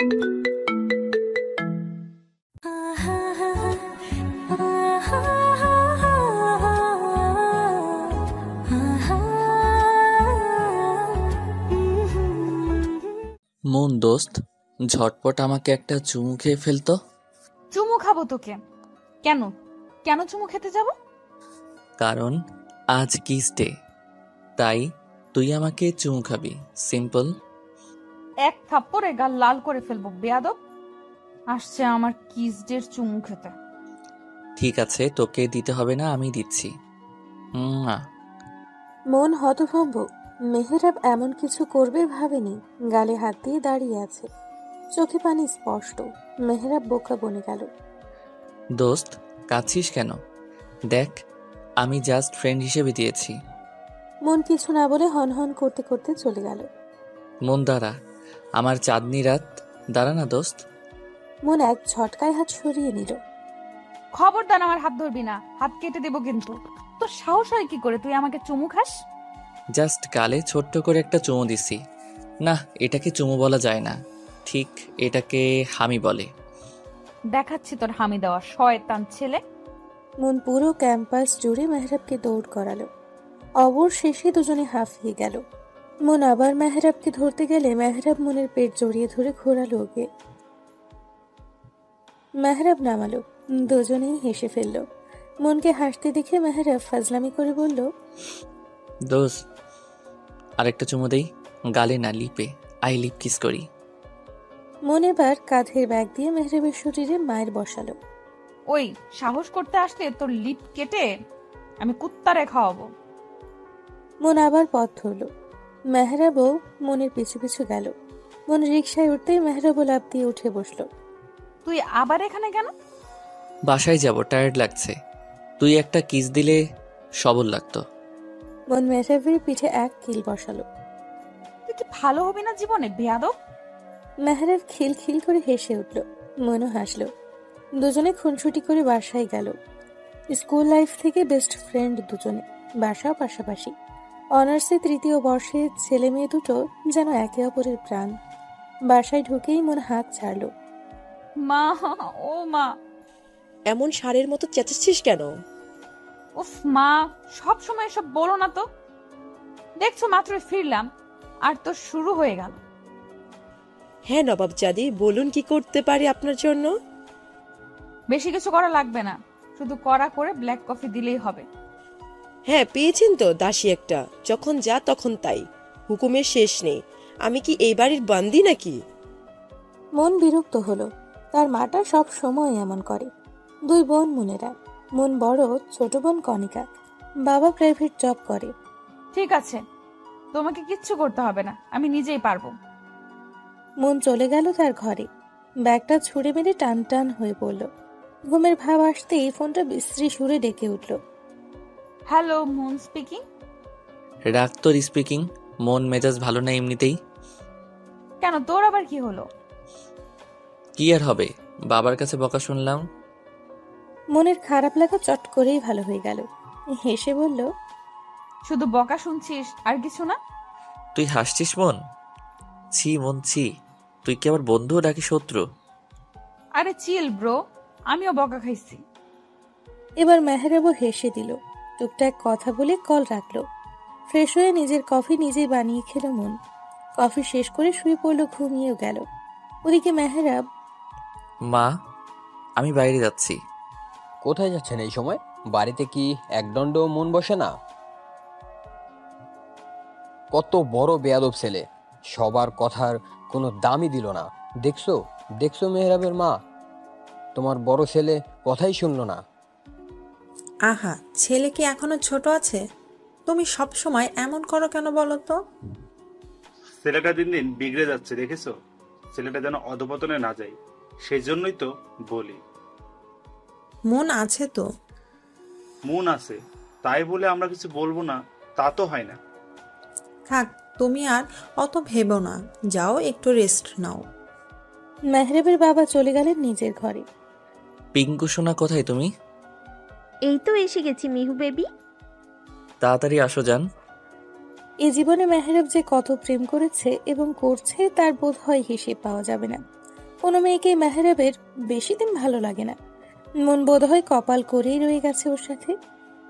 মন দোস্ত, ঝটপট আমাকে একটা চুমু খেয়ে ফেলতো। চুমু খাবো তোকে? কেন কেন চুমু খেতে যাব? কারণ আজ কিস ডে, তাই তুই আমাকে চুমু খাবি, সিম্পল। এক থাপ্পড়ে গাল লাল করে ফেলবো বেয়াদব। আসছে আমার কিস ডের চুমু খেতে। ঠিক আছে, তোকে দিতে হবে না, আমি দিচ্ছি। মন হতভম্ব। মেহেরাব এমন কিছু করবে ভাবেনি। গালে হাত দিয়ে দাঁড়িয়ে আছে, চোখে পানি স্পষ্ট। মেহেরাব বোকা বনে গেল। দোস্ত, কাঁদছিস কেন? দেখ, আমি জাস্ট ফ্রেন্ড হিসেবে দিয়েছি। মন কিছু না বলে হনহন করতে করতে চলে গেল। মন দাঁড়া, আমার চাঁদনি রাত, দাঁড়া না দোস্ত। মন এক ঝটকায় হাত সরিয়ে নিল। খবরদার আমার হাত ধরবি না, হাত কেটে দেবো কিন্তু। তোর সাহস হয় কি করে তুই আমাকে চুমু খাস? জাস্ট গালে ছোট্ট করে একটা চুমু দিছি। না, এটাকে চুমু বলা যায় না, ঠিক এটাকে হামি বলে। দেখাচ্ছি তোর হামি দেওয়া, শয়তান ছেলে। মন পুরো ক্যাম্পাস জুড়ে মেহরাবকে দৌড় করালো। অবশেষে দুজনে হাঁফিয়ে গেল। মন আবার মেহরাবকে ধরতে গেলে মেহরাব মনের পেট জড়িয়ে ধরে ঘোরালো ওকে। মেহরাব নামালো, দুজনেই হেসে ফেলল। মনকে হাসতে দেখে মেহরাব ফাজলামি করে বলল, দোস্ত, আরেকটা চুমু দেই, গালে না লিপে, আই লিপ কিস করি। মন এবার কাঁধের ব্যাগ দিয়ে মেহরাবের শরীরে মায়ের বসালো। ওই সাহস করতে আসলে তোর লিপ কেটে আমি কুত্তারে খাওয়াবো। মন আবার পথ ধরল। মেহরাবও মনের পিছু পিছু গেল। মন রিকশায় উঠতেই মেহরাবও লাফ দিয়ে উঠে বসলো। তুই আবার এখানে কেন? বাসায় যাব, টায়ার্ড লাগছে। তুই একটা কিস দিলে সবল লাগতো। মন মেহরাবের পিঠে এক কিল বসালো। তুই কি ভালো হবি না জীবনে বেয়াদব? মেহরাব খিল খিল করে হেসে উঠল। মনও হাসলো। দুজনে খুনসুটি করে বাসায় গেল। স্কুল লাইফ থেকে বেস্ট ফ্রেন্ড দুজনে, বাসাও পাশাপাশি। অনার্সে তৃতীয় বর্ষে ছেলে মেয়ে দুটো যেন একে অপরের প্রাণ। বাসায় ঢুকেই মন হাত ছাড়লো। মা, ও মা। এমন ষাঁড়ের মতো চেঁচাচ্ছিস কেন? উফ মা, সব সময় এসব বলো না তো। দেখছো মাত্র ফিরলাম আর তো শুরু হয়ে গেল। হ্যাঁ নবাবজাদি, বলুন কি করতে পারি আপনার জন্য? বেশি কিছু করা লাগবে না, শুধু কড়া করে ব্ল্যাক কফি দিলেই হবে। হ্যাঁ, পেয়েছেন তো দাসী একটা, যখন যা তখন তাই, হুকুমের শেষ নেই। আমি কি এই বাড়ির বান্দি নাকি? মন বিরক্ত হলো। তার মাটা সব সময় এমন করে। দুই বোন মনেরা। মন বড়, ছোট বোন কণিকা। বাবা প্রাইভেট জব করে। ঠিক আছে, তোমাকে কিচ্ছু করতে হবে না, আমি নিজেই পারবো। মন চলে গেল তার ঘরে। ব্যাগটা ছুঁড়ে মেরে টান টান হয়ে পড়ল। ঘুমের ভাব আসতেই ফোনটা বিশ্রী সুরে ডেকে উঠল। Hello, moon speaking. রাগ তোর স্পিকিং, মন মেজাজ ভালো না এমনিতেই। কেন, তোর আবার কি হলো? কি আর হবে, বাবার কাছে বকা শুনলাম। মনের খারাপ লাগা চট করেই ভালো হয়ে গেল। হেসে বলল, শুধু বকা শুনছিস আর কিছু না? তুই হাসছিস মন? ছি মন ছি, তুই কি আবার বন্ধু নাকি শত্রু? আরে চিল ব্রো, আমিও বকা খাইছি। এবার মেহরাবও হেসে দিল। টুকটাক কথা বলে কল রাখলো। ফ্রেশ হয়ে নিজের কফি নিজেই বানিয়ে খেলো মন। কফি শেষ করে শুয়ে পড়লো, ঘুমিয়েও গেল। ওদিকে মেহরাব, মা, আমি বাইরে যাচ্ছি। কোথায় যাচ্ছেন এই সময়? বাড়িতে কি একদণ্ড মন বসে না? কত বড় বেয়াদব ছেলে, সবার কথার কোনো দামই দিল না। দেখছো দেখছো মেহরাবের মা, তোমার বড় ছেলে কথাই শুনলো না। আহা, ছেলে কি এখনো ছোট আছে? তুমি সব সময় এমন করো কেন বলো তো? ছেলেটা দিন দিন বিগড়ে যাচ্ছে, দেখেছো? ছেলেটা যেন অধপতনে না যায়, সেই জন্যই তো বলি। মন আছে তো? মন আছে তাই বলে আমরা কিছু বলবো না তা তো হয় না। থাক, তুমি আর অত ভেবো না, যাও একটু রেস্ট নাও। মেহরাবের বাবা চলে গেলেন নিজের ঘরে। পিঙ্কু সোনা, কোথায় তুমি? এই তো এসে গেছি মিহু বেবি। তাড়াতাড়ি আসো যান। এ জীবনে মেহরাব যে কত প্রেম করেছে এবং করছে তার বোধ হয় হিসেব পাওয়া যাবে না। কোনো মেয়েকে মেহরাবের বেশি দিন ভালো লাগে না। মন বোধহয় কপাল করেই রয়ে গেছে ওর সাথে।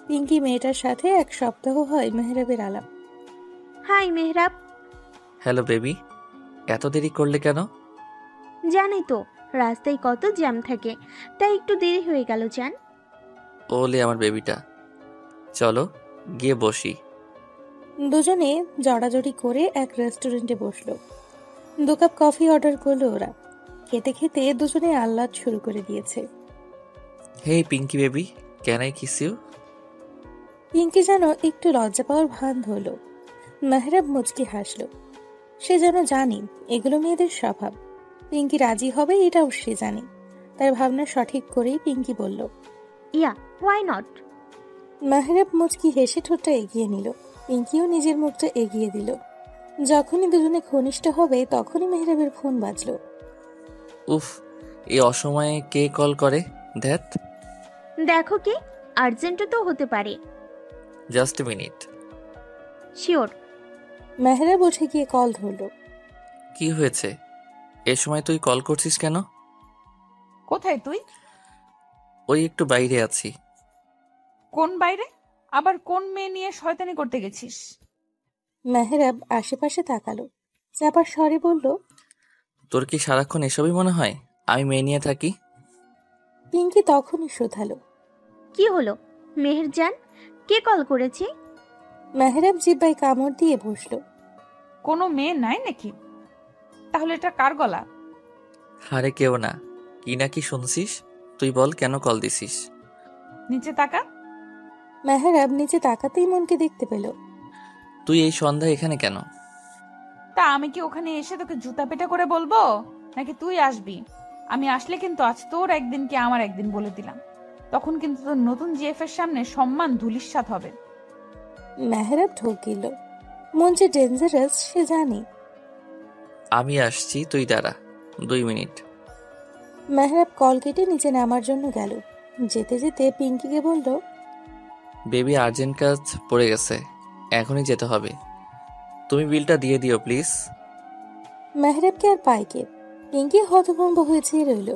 পিঙ্কি মেয়েটার সাথে 1 সপ্তাহ হয় মেহরাবের আলাপ। হাই মেহরাব। হ্যালো বেবি, এত দেরি করলে কেন? জানি তো রাস্তায় কত জ্যাম থাকে, তাই একটু দেরি হয়ে গেল জান। ওলে আমার বেবিটা, চলো গিয়ে বসি। দুজনে জড়াজড়ি করে এক রেস্টুরেন্টে বসলো। 2 কাপ কফি অর্ডার করলো ওরা। খেতে খেতে দুজনে আহ্লাদ শুরু করে দিয়েছে। Hey Pinky baby, can I kiss you? Pinky যেন একটু লজ্জা পাওয়ার ভান হলো। মেহরাব মুচকি হাসলো। সে যেন জানি এগুলো মেয়েদের স্বভাব। পিঙ্কি রাজি হবে এটাও সে জানে। তার ভাবনা সঠিক করেই পিঙ্কি বলল, ইয়া, ওয়াই নট। মেহরাব মুচকি হেসে ঠোঁটটা এগিয়ে নিল। পিঙ্কিও নিজের মুখটা এগিয়ে দিল। যখনই দুজনে ঘনিষ্ঠ হবে তখনই মেহরাবের ফোন বাজলো। উফ, এই অসময়ে কে কল করে? ধ্যাত, দেখো কি, আর্জেন্টও তো হতে পারে। Just minute. শিওর। মেহরাব উঠে গিয়ে কল ধরলো। কি হয়েছে? এ সময় তুই কল করছিস কেন? কোথায় তুই? ওই একটু বাইরে আছি। কোন বাইরে? আবার কোন মেয়ে নিয়ে শয়তানি করতে গেছিস? মেহরাব আশেপাশে তাকালো, চাপার স্বরে বলল, তোর কি সারাক্ষণ এসবই মনে হয় আমি মেয়ে নিয়ে থাকি? পিঙ্কি তখনই শোধালো। কি হলো মেহেরজান, কে কল করেছে? মেহরাব জিব্বায় কামড় দিয়ে বসলো। কোনো মেয়ে নাই নাকি? তাহলে এটা কার গলা? আরে কেউ না। কি না কি শুনছিস? তুই বল, কেন কল দিছিস? নিচে তাকা। মেহরাব নিচে তাকাতেই মনকে দেখতে পেল। তুই এই সন্ধ্যায় এখানে কেন? তা আমি কি ওখানে এসে তোকে জুতা পেটা করে বলবো, নাকি তুই আসবি? আমি আসলে কিন্তু আজ তোর একদিন কি আমার একদিন বলে দিলাম। তখন কিন্তু তোর নতুন জিএফ এর সামনে সম্মান ধুলিস্যাৎ হবে। মেহরাব ঢোক গেল। মন যে ডেঞ্জারাস সে জানে। আমি আসছি, তুই দাঁড়া 2 মিনিট। মেহরাব কল কেটে নিচে নামার জন্য গেল। যেতে যেতে পিঙ্কিকে বলল, বেবি আর্জেন্ট কাজ পড়ে গেছে, এখনই যেতে হবে। তুমি বিলটা দিয়ে দিও প্লিজ। মেহরাবকে আর পায় কে? পিঙ্কি হতভম্ব হয়ে চেয়ে রইল।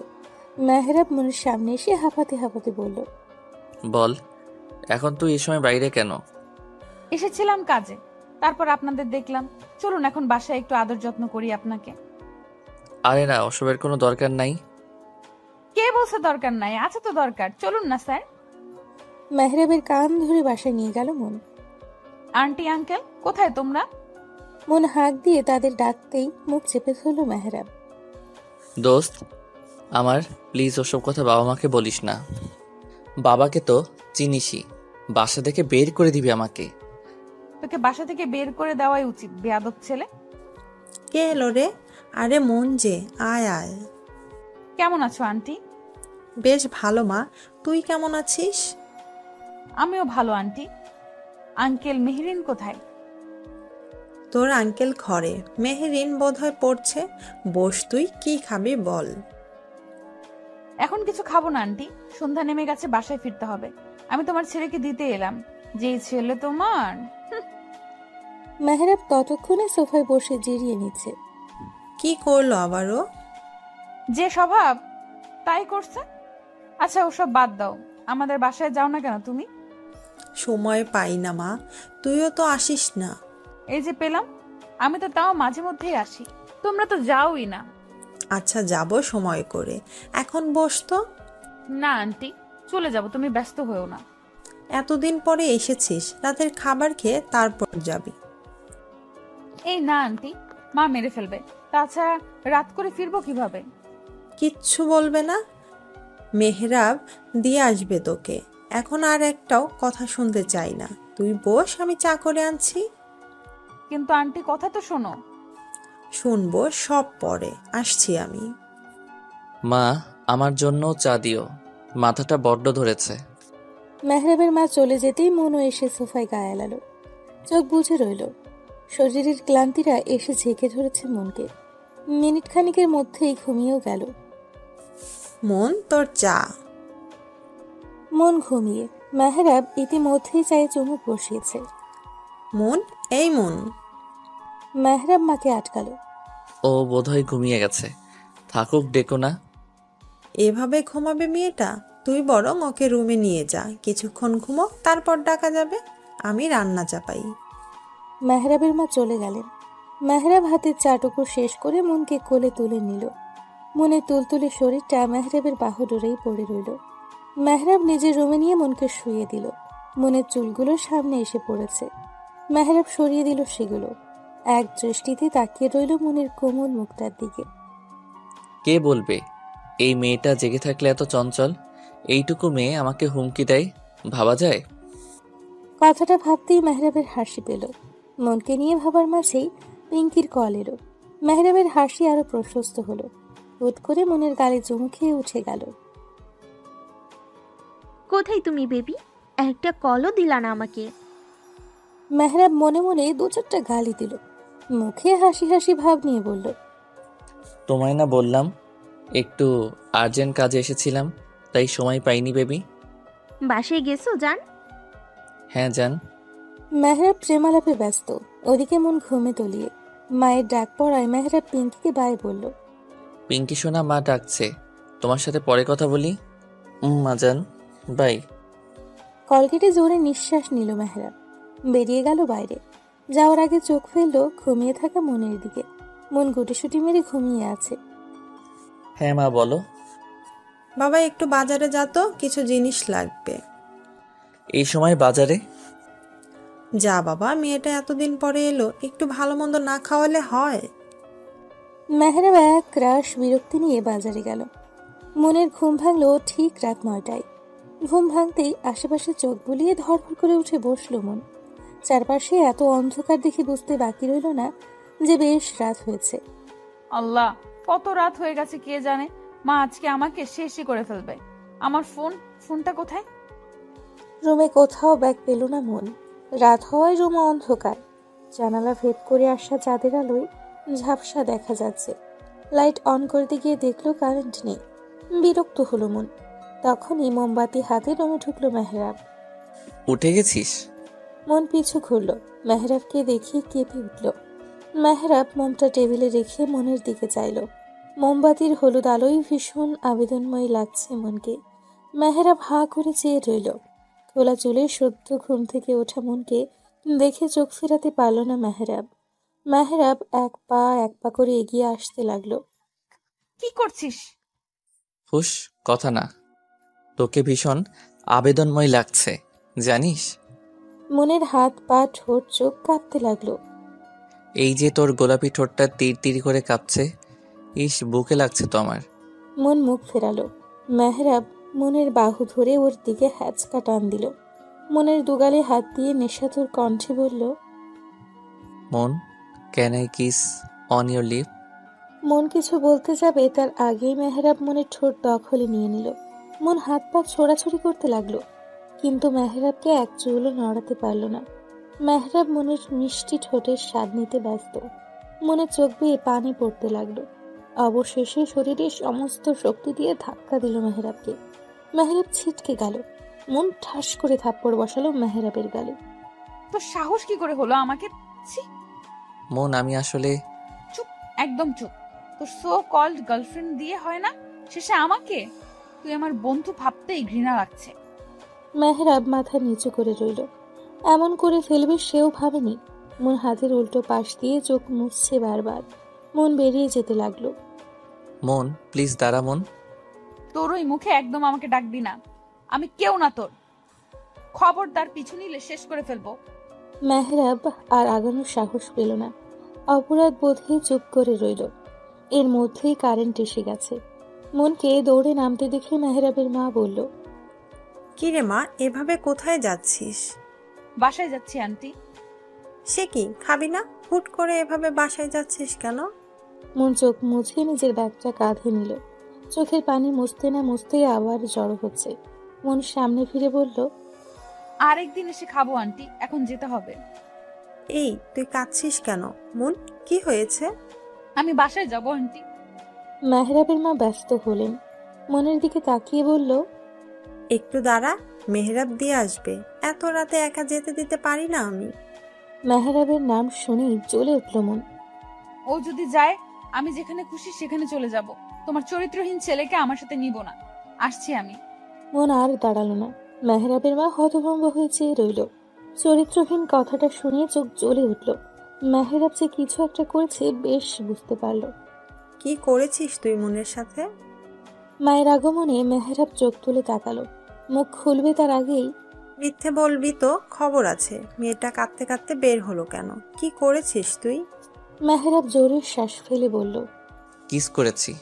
মেহরাব মনের সামনে এসে হাঁপাতে হাঁপাতে বলল, বল, এখন তুই এই সময় বাইরে কেন? এসেছিলাম কাজে, তারপর আপনাদের দেখলাম। চলুন এখন বাসায় একটু আদর যত্ন করি আপনাকে। আরে না, ওসবের কোনো দরকার নাই। কে বলছে দরকার নাই? আছে তো দরকার, চলুন না স্যার। মেহরাবের কান ধরে বাসায় নিয়ে গেল মন। আন্টি আঙ্কেল কোথায় তোমরা? মন হাঁক দিয়ে তাদের ডাকতেই মুখ চেপে ধরল মেহরাব। দোস্ত আমার, প্লিজ ওসব কথা বাবা মাকে বলিস না। বাবাকে তো চিনিসই, বাসা থেকে বের করে দিবি আমাকে। তোকে বাসা থেকে বের করে দেওয়াই উচিত, বেয়াদব ছেলে। কে এলো রে? আরে মন যে, আয় আয়। কেমন আছো আন্টি? বেশ ভালো মা, তুই কেমন আছিস? আমিও ভালো আন্টি। আঙ্কেল মেহরিন কোথায়? তোর আঙ্কেল ঘরে, মেহেরিন বোধহয় পড়ছে। বস, তুই কি খাবি বল। এখন কিছু খাবো না আন্টি, সন্ধ্যা নেমে গেছে, বাসায় ফিরতে হবে। আমি তোমার ছেলেকে দিতে এলাম। যে ছেলে তোমার। মেহরাব ততক্ষণে সোফায় বসে জিরিয়ে নিচ্ছে। কি করলো আবারও? যে স্বভাব তাই করছে। আচ্ছা ওসব বাদ দাও, আমাদের বাসায় যাও না কেন তুমি? সময় পাই না মা, তুইও তো আসিস না। এই যে পেলাম, আমি তো তাও মাঝে মধ্যেই আসি, তোমরা তো যাওই না। আচ্ছা যাব সময় করে, এখন বস তো। না আন্টি, চলে যাব, তুমি ব্যস্ত হয়েও না। এতদিন পরে এসেছিস, রাতের খাবার খেয়ে তারপর যাবি। এই না আন্টি, মা মেরে ফেলবে। তাছাড়া রাত করে ফিরবো কিভাবে? কিচ্ছু বলবে না? মেহরাব দিয়ে আসবে তোকে। এখন আর একটাও কথা শুনতে চাই না, তুই বস, আমি চা করে আনছি। কিন্তু আন্টি কথা তো শোনো। শুনবো সব পরে, আসছি আমি। মা, আমার জন্য চা দিও, মাথাটা বড্ড ধরেছে। মেহরাবের মা চলে যেতেই মনও এসে সোফায় গায়ে এলালো। চোখ বুজে রইল। শরীরের ক্লান্তিরা এসে ঝেঁকে ধরেছে মনকে। মিনিট খানিকের মধ্যেই ঘুমিয়েও গেল। মন, তোর চা। মন ঘুমিয়ে। মেহরাব ইতিমধ্যেই চায়ে চুমুক বসিয়েছে। মন, এই মন। মেহরাব মাকে আটকালো। ও বোধহয় ঘুমিয়ে গেছে, থাকুক, ডেকো না। এভাবে ঘুমাবে মেয়েটা? তুই বরং ওকে রুমে নিয়ে যা, কিছুক্ষণ ঘুমো, তারপর ডাকা যাবে। আমি রান্না চাপাই। মেহরাবের মা চলে গেলেন। মেহরাব হাতের চাটুকু শেষ করে মনকে কোলে তুলে নিল। মনের তুলতুলে শরীরটা মেহরাবের বাহুডোরেই পড়ে রইল। মেহরাব নিজের রুমে নিয়ে মনকে শুইয়ে দিল। মনের চুলগুলো সামনে এসে পড়েছে। মেহরাব সরিয়ে দিল সেগুলো। এক দৃষ্টিতে তাকিয়ে রইল মনের কোমল মুখটার দিকে। কে বলবে এই মেয়েটা জেগে থাকলে এত চঞ্চল? এইটুকু মেয়ে আমাকে হুমকি দেয়, ভাবা যায়? কথাটা ভাবতেই মেহরাবের হাসি পেল। মনকে নিয়ে ভাবার মাঝেই পিঙ্কির কল এলো। মেহরাবের হাসি আরো প্রশস্ত হলো। হুট করে মনের গালে চুমু খেয়ে উঠে গেল। কোথায় তুমি বেবি? একটা কলও দিলা না আমাকে। মেহরাব মনে মনে দু চারটা গালি দিল। মুখে হাসি হাসি ভাব নিয়ে বলল, তোমায় না বললাম একটু আর্জেন্ট কাজে এসেছিলাম, তাই সময় পাইনি বেবি। বাসায় গেছো জান? হ্যাঁ জান। মেহরাব প্রেমালাপে ব্যস্ত। ওদিকে মন ঘুমে তলিয়ে। মায়ের ডাক পড়ায় মেহরাব পিঙ্কিকে বাই বলল। পিঙ্কি সোনা, মা ডাকছে, তোমার সাথে পরে কথা বলি। মা জান, বাই। কল কেটে জোরে নিঃশ্বাস নিল মেহরাব। বেরিয়ে গেল বাইরে। যাওয়ার আগে চোখ ফেললো ঘুমিয়ে থাকা মনের দিকে। মন গুটিসুটি মেরে ঘুমিয়ে আছে। হ্যাঁ মা, বলো। বাবা একটু বাজারে যা তো, কিছু জিনিস লাগবে। এই সময় বাজারে? যা বাবা, মেয়েটা এতদিন পরে এলো, একটু ভালো মন্দ না খাওয়ালে হয়? মেহরাব এক রাশ বিরক্তি নিয়ে বাজারে গেল। মনের ঘুম ভাঙলো ঠিক রাত 9টায়। ঘুম ভাঙতেই আশেপাশে চোখ বুলিয়ে ধড়ফড় করে উঠে বসলো মন। চারপাশে এত অন্ধকার দেখে বুঝতে বাকি রইল না যে বেশ রাত হয়েছে। আল্লাহ, কত রাত হয়ে গেছে কে জানে। মা আজকে আমাকে শেষই করে ফেলবে। আমার ফোনটা কোথায়? রুমে কোথাও ব্যাগ পেল না মন। রাত হওয়ায় রুমে অন্ধকার। জানালা ভেদ করে আসা চাঁদের আলোয় ঝাপসা দেখা যাচ্ছে। লাইট অন করতে গিয়ে দেখলো কারেন্ট নেই। বিরক্ত হলো মন। তখনই মোমবাতি হাতে রুমে ঢুকলো মেহরাব। উঠে গেছিস? মন পিছু ঘুরল। মেহরাবকে দেখে কেঁপে উঠল। মেহরাব মোমটা টেবিলে রেখে মনের দিকে চাইল। মোমবাতির হলুদ আলোয় ভীষণ আবেদনময় লাগছে মনকে। মেহরাব হাঁ করে চেয়ে রইল। খোলা চুলে সদ্য ঘুম থেকে ওঠা মনকে দেখে চোখ ফেরাতে পারল না মেহরাব। মেহরাব এক পা করে এগিয়ে আসতে লাগলো। কি করছিস? হুশ, কথা না। তোকে ভীষণ আবেদনময় লাগছে, জানিস? মনের হাত পা ঠোঁট চোখ কাঁপতে লাগলো। এই যে তোর গোলাপি ঠোঁটটা তীর তীর করে কাঁপছে, ইস, বুকে লাগছে তো আমার। মন মুখ ফেরালো। মেহরাব মনের বাহু ধরে ওর দিকে হ্যাচকা টান দিল। মনের দুগালে হাত দিয়ে নেশাতুর কণ্ঠে বলল, Mon, can I kiss on your lip? Mon কিছু বলতে যাবে তার আগেই মেহরাব মনের ঠোঁট দখলে নিয়ে নিল। মন হাত পা ছোড়াছুড়ি করতে লাগলো, কিন্তু মেহরাবকে এক চুলও নড়াতে পারল না। মেহরাব মনের মিষ্টি ঠোঁটের স্বাদ নিতে ব্যস্ত। মনের চোখ বেয়ে পানি পড়তে লাগলো। অবশেষে শরীরের সমস্ত শক্তি দিয়ে ধাক্কা দিল মেহরাবকে। মেহরাব ছিটকে গেল। মন ঠাস করে থাপ্পড় বসালো মেহরাবের গালে। তোর সাহস কি করে হলো আমাকে? ছি! মন, আমি আসলে... চুপ, একদম চুপ। তোর সো কল্ড গার্লফ্রেন্ড দিয়ে হয় না, শেষে আমাকে তুই আমার বন্ধু ভাবতেই ঘৃণা লাগছে। মেহরাব মাথা নিচু করে রইল। এমন করে ফেলবে সেও ভাবেনি। মন হাতের উল্টো পাশ দিয়ে চোখ মুছছে বারবার। মন বেরিয়ে যেতে লাগলো। মন, প্লিজ দাঁড়া মন। তোর ওই মুখে একদম আমাকে ডাকবি না। আমি কেউ না তোর। খবরদার পিছু নিলে শেষ করে ফেলবো। মেহরাব আর আগানোর সাহস পেল না। অপরাধ বোধে চুপ করে রইল। এর মধ্যেই কারেন্ট এসে গেছে। মনকে দৌড়ে নামতে দেখে মেহরাবের মা বলল, কি রে মা, এভাবে কোথায় যাচ্ছিস? বাসায় যাচ্ছি আন্টি। সে কি, খাবি না? হুট করে এভাবে বাসায় যাচ্ছিস কেন? মন চোখ মুছে নিজের ব্যাগটা কাঁধে নিল। চোখের পানি মুছতে না মুছতেই আবার জড়ো হচ্ছে। মন সামনে ফিরে বলল, আরেকদিন এসে খাবো আন্টি, এখন যেতে হবে। এই, তুই কাঁদছিস কেন? মন, কি হয়েছে? আমি বাসায় যাবো আন্টি। মেহরাবের মা ব্যস্ত হলেন। মনের দিকে তাকিয়ে বলল, একটু দাঁড়া, মেহরাব দিয়ে আসবে। এত রাতে একা যেতে দিতে পারি না আমি। মেহরাবের নাম শুনেই জ্বলে উঠল মন। ও যদি যায়, আমি যেখানে খুশি সেখানে চলে যাব। তোমার চরিত্রহীন ছেলেকে আমার সাথে নিব না। আসছি আমি। মন আর দাঁড়ালো না। মেহরাবের মা হতভম্ব হয়ে চেয়ে রইল। চরিত্রহীন কথাটা শুনে চোখ জ্বলে উঠল। মেহরাব যে কিছু একটা করেছে বেশ বুঝতে পারল। কি করেছিস তুই মনের সাথে? মায়ের আগমনে মেহরাব চোখ তুলে তাকালো। মুখ খুলবে তার আগেই, মিথ্যে বলবি তো, খবর আছে। মেয়েটা কাঁদতে কাঁদতে বের হলো কেন? কি করেছিস তুই? মেহরাব জোরে শ্বাস ফেলে বলল। কিস করেছি।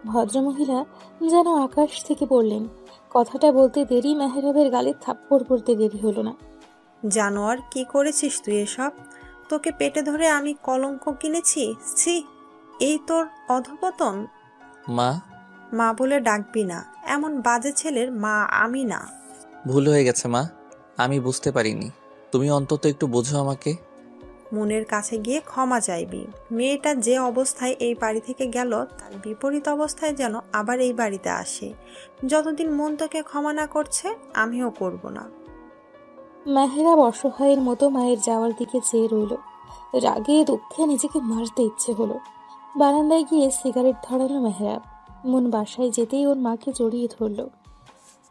ভদ্রমহিলা যেন আকাশ থেকে পড়লেন। কথাটা বলতে দেরি মেহরাবের গালে থাপ্পড় পড়তে দেরি হলো না। জানোয়ার, কি করেছিস তুই এসব? তোকে পেটে ধরে আমি কলঙ্ক কিনেছি। ছি, এই তোর অধপতন। মা, মা বলে ডাকবি না। এমন বাজে ছেলের মা আমি না। ভুল হয়ে গেছে মা, আমি বুঝতে পারিনি। তুমি অন্তত একটু বোঝো আমাকে। মনের কাছে গিয়ে ক্ষমা চাইবি। মেয়েটা যে অবস্থায় এই বাড়ি থেকে গেল তার বিপরীত অবস্থায় যেন আবার এই বাড়িতে আসে। যতদিন মন তোকে ক্ষমা না করছে আমিও করব না। মেহরাব অসহায়ের মতো মায়ের যাওয়ার দিকে চেয়ে রইল। রাগে দুঃখে নিজেকে মারতে ইচ্ছে হলো। বারান্দায় গিয়ে সিগারেট ধরালো মেহরাব। মন বাসায় যেতেই ওর মাকে জড়িয়ে ধরল।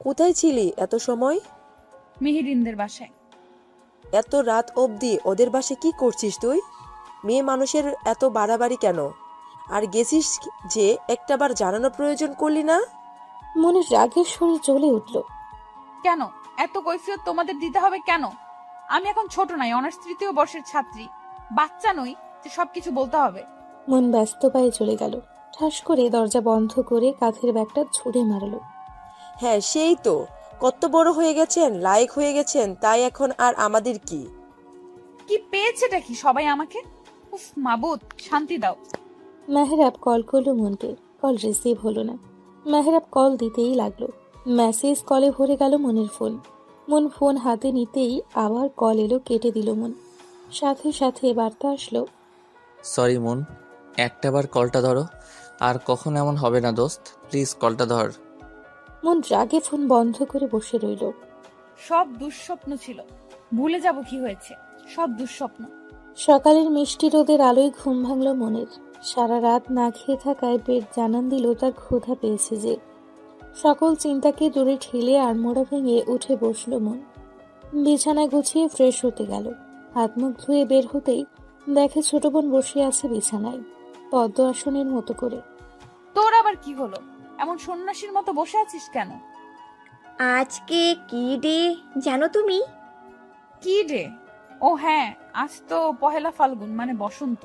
কোথায় ছিলি এত সময়? মেহেরিনদের বাসায়। এত রাত অবধি ওদের বাসে কি করছিস তুই? মেয়ে মানুষের এত বাড়াবাড়ি কেন? আর গেছিস যে একটাবার জানানো প্রয়োজন করলি না? মনের রাগের শরীর জ্বলে উঠল। কেন এত কৈফিয়ত তোমাদের দিতে হবে কেন? আমি এখন ছোট নাই, অনার্স 3য় বর্ষের ছাত্রী। বাচ্চা নই যে সবকিছু বলতে হবে। মন ব্যস্ত পায়ে চলে গেল। ঠাস করে দরজা বন্ধ করে কাঁধের ব্যাগটা ছুঁড়ে মারলো। হ্যাঁ, সেই তো। কত বড় হয়ে গেছেন, লায়ক হয়ে গেছেন, তাই এখন আর আমাদের কি? কি পেয়েছেটা কি সবাই আমাকে? উফ মাবুদ, শান্তি দাও। মেহরাব কল করলো মনকে। কল রিসিভ হলো না। মেহরাব কল দিতেই লাগলো। মেসেজ কলে ভরে গেল মনের ফোন। মন ফোন হাতে নিতেই আবার কল এলো, কেটে দিল মন। সাথে সাথে বার্তা আসলো। সরি মন, একটাবার কলটা ধরো। আর কখন এমন হবে না দোস্ত, প্লিজ কলটা ধর। মন রাগে ফোন বন্ধ করে বসে রইল। সব দুঃস্বপ্ন ছিল, ভুলে যাব কি হয়েছে। সব দুঃস্বপ্ন। সকালের মিষ্টি রোদের আলোয় ঘুম ভাঙল মনের। সারা রাত না খেয়ে থাকায় পেট জানান দিল তার ক্ষুধা পেয়েছে যে। সকল চিন্তাকে দূরে ঠেলে আড়মোড়া ভেঙে উঠে বসল মন। বিছানা গুছিয়ে ফ্রেশ হতে গেল। হাত মুখ ধুয়ে বের হতেই দেখে ছোট বোন বসে আছে বিছানায়, পদ্ম আসনের মতো করে। তোর আবার কি হলো? এমন সন্ন্যাসীর মতো বসে আছিস কেন? আজকে কি ডে জানো তুমি? কি রে? ও হ্যাঁ, আজ তো পহেলা ফাল্গুন, মানে বসন্ত।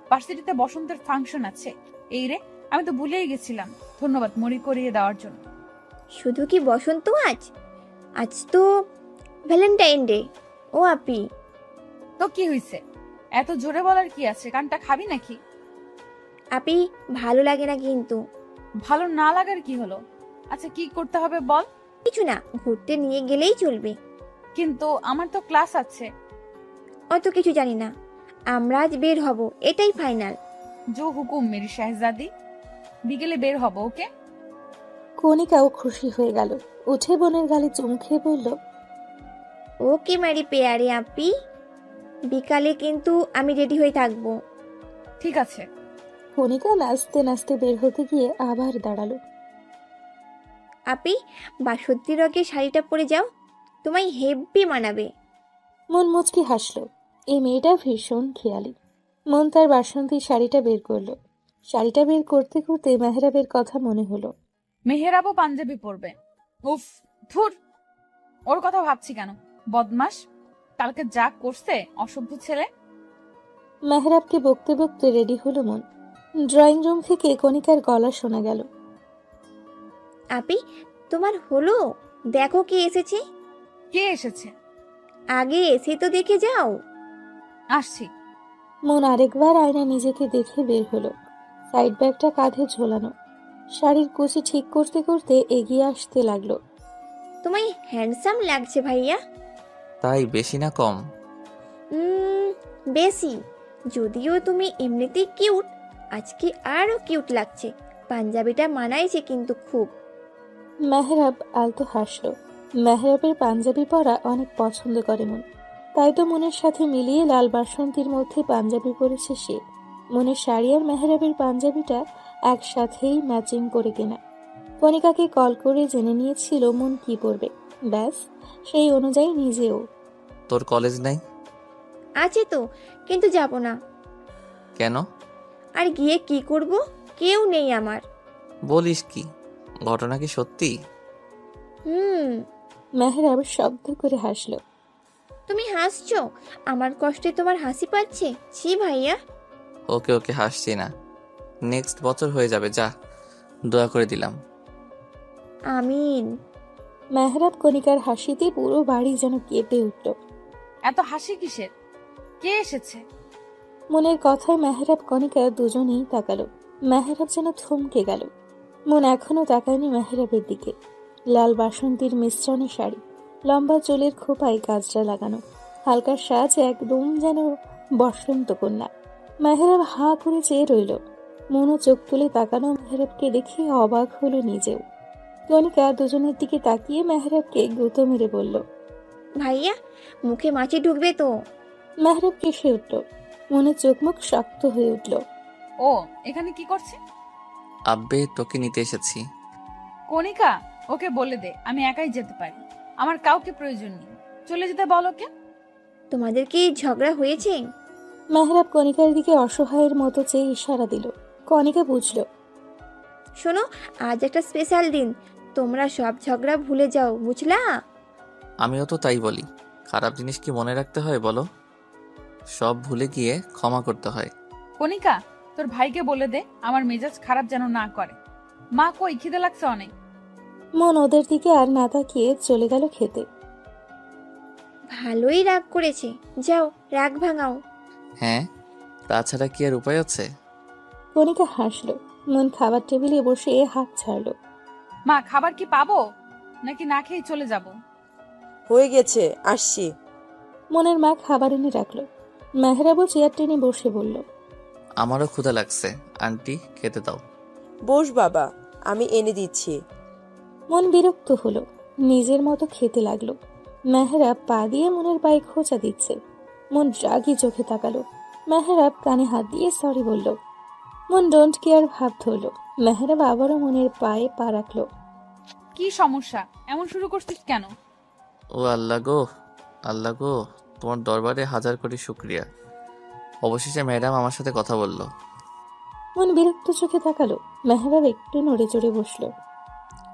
ভার্সিটিতে বসন্তের ফাংশন আছে। এই রে, আমি তো ভুলেই গেছিলাম। ধন্যবাদ মনে করিয়ে দেওয়ার জন্য। শুধু কি বসন্ত আজ? আজ তো ভ্যালেন্টাইন ডে। ও আপি, তো কি হইছে? এত জোরে বলার কি আছে? কানটা খাবি নাকি? আপি ভালো লাগে না কিন্তু। ভালো না লাগার কি হলো? আচ্ছা কি করতে হবে বল। কিছু না, ঘুরতে নিয়ে গেলেই চলবে। কিন্তু আমার তো ক্লাস আছে। অত কিছু জানি না, আমরা আজ বের হব, এটাই ফাইনাল। জো হুকুম মেরি শাহজাদি। বিকেলে বের হব, ওকে? কণিকাও খুশি হয়ে গেল। উঠে বোনের গালে চুম খেয়ে বলল, ওকে মেরি পেয়ারে আপি, বিকালে কিন্তু আমি রেডি হয়ে থাকবো। ঠিক আছে। কণিকা নাচতে নাচতে বের হতে গিয়ে আবার দাঁড়ালো। আপি, বাসন্তী রঙের শাড়িটা পরে যাও, তোমায় হেব্বি মানাবে। মন মুচকি হাসলো। এই মেয়েটা ভীষণ খেয়ালি। মন তার বাসন্তী শাড়িটা বের করলো। শাড়িটা বের করতে করতে মেহরাবের কথা মনে হলো। মেহেরাবও পাঞ্জাবি পরবে। উফ, ধুর, ওর কথা ভাবছি কেন? বদমাস, কালকে যা করছে, অসভ্য ছেলে। মেহরাবকে বকতে বকতে রেডি হলো মন। ড্রয়িং রুম থেকে কণিকার গলা শোনা গেল। আপি, তোমার হলো? দেখো কে এসেছে। কে এসেছে? আগে এসে তো দেখে যাও। আসছি। মন আরেকবার আয়না নিজেকে দেখে বের হলো। সাইড ব্যাগটা কাঁধে ঝোলানো। শাড়ির কুচি ঠিক করতে করতে এগিয়ে আসতে লাগলো। তোমায় হ্যান্ডসাম লাগছে ভাইয়া। তাই বেশি না কম? বেশি। যদিও তুমি এমনিতেই কিউট, আজকে আরো কিউট লাগছে। পাঞ্জাবিটা মানাইছে কিন্তু খুব। মেহরাব আলতো হাসলো। মেহরাবের পাঞ্জাবি পরা অনেক পছন্দ করে মন। তাই তো মনের সাথে মিলিয়ে লাল বাসন্তীর মধ্যে পাঞ্জাবি পরেছে সে। মনের শাড়ি আর মেহরাবের পাঞ্জাবিটা একসাথেই ম্যাচিং করে কেনা। কণিকাকে কল করে জেনে নিয়েছিল মন কি পরবে, ব্যাস সেই অনুযায়ী নিজেও। তোর কলেজ নাই? আছে তো, কিন্তু যাব না। কেন? আর গিয়ে কি করব? কেউ নেই আমার। বলিস কি? ঘটনা কি সত্যি? মেহরাব শব্দ করে হাসলো। তুমি হাসছো? আমার কষ্টে তোমার হাসি পাচ্ছে? ছি ভাইয়া। ওকে ওকে, হাসছি না। নেক্সট বছর হয়ে যাবে, যা, দোয়া করে দিলাম। আমিন। মেহরাব কণিকার হাসিতে পুরো বাড়ি যেন কেঁপে উঠল। এত হাসি কিসের? কে এসেছে? মনের কথায় মেহরাব কণিকা দুজনেই তাকালো। মেহরাব যেন থমকে গেল। মন এখনো তাকায়নি মেহরাবের দিকে। লাল বাসন্তীর মিশ্রণে শাড়ি, লম্বা চুলের খোপায় গাজরা লাগানো, হালকা সাজ, একদম যেন বসন্ত কন্যা। মেহরাব হাঁ করে চেয়ে রইল। মনও চোখ তুলে তাকানো মেহরাবকে দেখে অবাক হলো নিজেও। কণিকা দুজনের দিকে তাকিয়ে মেহরাবকে গুঁতো মেরে বলল, ভাইয়া, মুখে মাছি ঢুকবে তো। মেহরাব কেসে উঠল। মনের চোখ মুখ শক্ত হয়ে উঠল। ও এখানে কি করছে? আব্বে, তোকে নিতে এসেছি। কণিকা, ওকে বলে দে আমি একাই যেতে পারি, আমার কাউকে প্রয়োজন নেই। চলে যেতে বল ওকে। তোমাদের কি ঝগড়া হয়েছে? মেহরাব কণিকার দিকে অসহায়ের মতো চেয়ে ইশারা দিল। কণিকা বুঝল। শোনো, আজ একটা স্পেশাল দিন, তোমরা সব ঝগড়া ভুলে যাও, বুঝলা? আমিও তো তাই বলি। খারাপ জিনিস কি মনে রাখতে হয় বলো? সব ভুলে গিয়ে ক্ষমা করতে হয়। কণিকা, তোর ভাইকে বলে দে আমার মেজাজ খারাপ যেন না করে। মা কই, খিদে লাগছে অনেক। মন ওদের দিকে আর না তাকিয়ে চলে গেল খেতে। ভালোই রাগ করেছে, যাও রাগ ভাঙাও। হ্যাঁ, তাছাড়া কি আর উপায় আছে? কণিকা হাসলো। মন খাবার টেবিলে বসে হাত ছাড়ল। মা, খাবার কি পাবো নাকি না খেয়ে চলে যাব? হয়ে গেছে, আসছি। মনের মা খাবার এনে রাখলো। মেহরাবও চেয়ার টেনে বসে বলল, আমারও ক্ষুধা লাগছে, আন্টি খেতে দাও। বস বাবা, আমি এনে দিচ্ছি। মন বিরক্ত হলো। নিজের মতো খেতে লাগলো। মেহরাব পা দিয়ে মনের পায়ে খোঁচা দিচ্ছে। মন রাগি চোখে তাকালো। মেহরাব কানে হাত দিয়ে সরি বলল। মন ডোন্ট কেয়ার ভাব ধরল। মেহরাব আবারও মনের পায়ে পা রাখলো। কি সমস্যা? এমন শুরু করছিস কেন? ও আল্লাহ গো, আল্লাহ গো, তোমার দরবারে হাজার কোটি শুক্রিয়া। অবশেষে ম্যাডাম আমার সাথে কথা বলল। মন বিরক্ত চোখে তাকালো। মেহরাব একটু নড়ে চড়ে বসলো।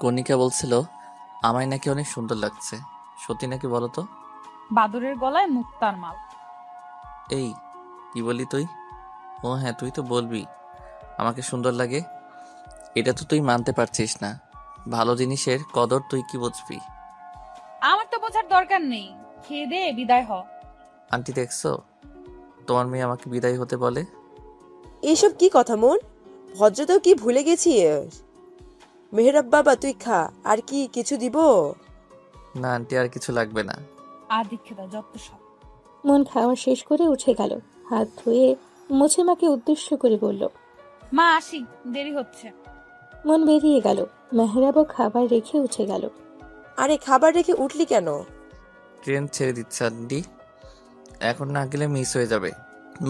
কণিকা বলছিল আমায় নাকি অনেক সুন্দর লাগছে। সত্যি নাকি বলো তো? বাদরের গলায় মুক্তার মাল। এই কি বলি তুই? ও হ্যাঁ, তুই তো বলবি আমাকে সুন্দর লাগে। এটা তো তুই মানতে পারছিস না। ভালো জিনিসের কদর তুই কি বুঝবি? আমার তো বোঝার দরকার নেই, খেয়ে দে বিদায় হ। আন্টি দেখছো, তোমার মেয়ে আমাকে বিদায় হতে বলে। এইসব কি কথা মন? ভদ্রতাও কি ভুলে গেছিস? মেহরাব বাবা, তুই খা। আর কি কিছু দিব? না আন্টি, আর কিছু লাগবে না। আর দীক্ষে দাও যত সব। মন খাওয়া শেষ করে উঠে গেল। হাত ধুয়ে মুছে মাকে উদ্দেশ্য করে বলল, মা আসি, দেরি হচ্ছে। মন বেরিয়ে গেল। মেহরাবও খাবার রেখে উঠে গেল। আরে খাবার রেখে উঠলি কেন? ট্রেন ছেড়ে দিচ্ছে আন্টি, এখন না গেলে মিস হয়ে যাবে।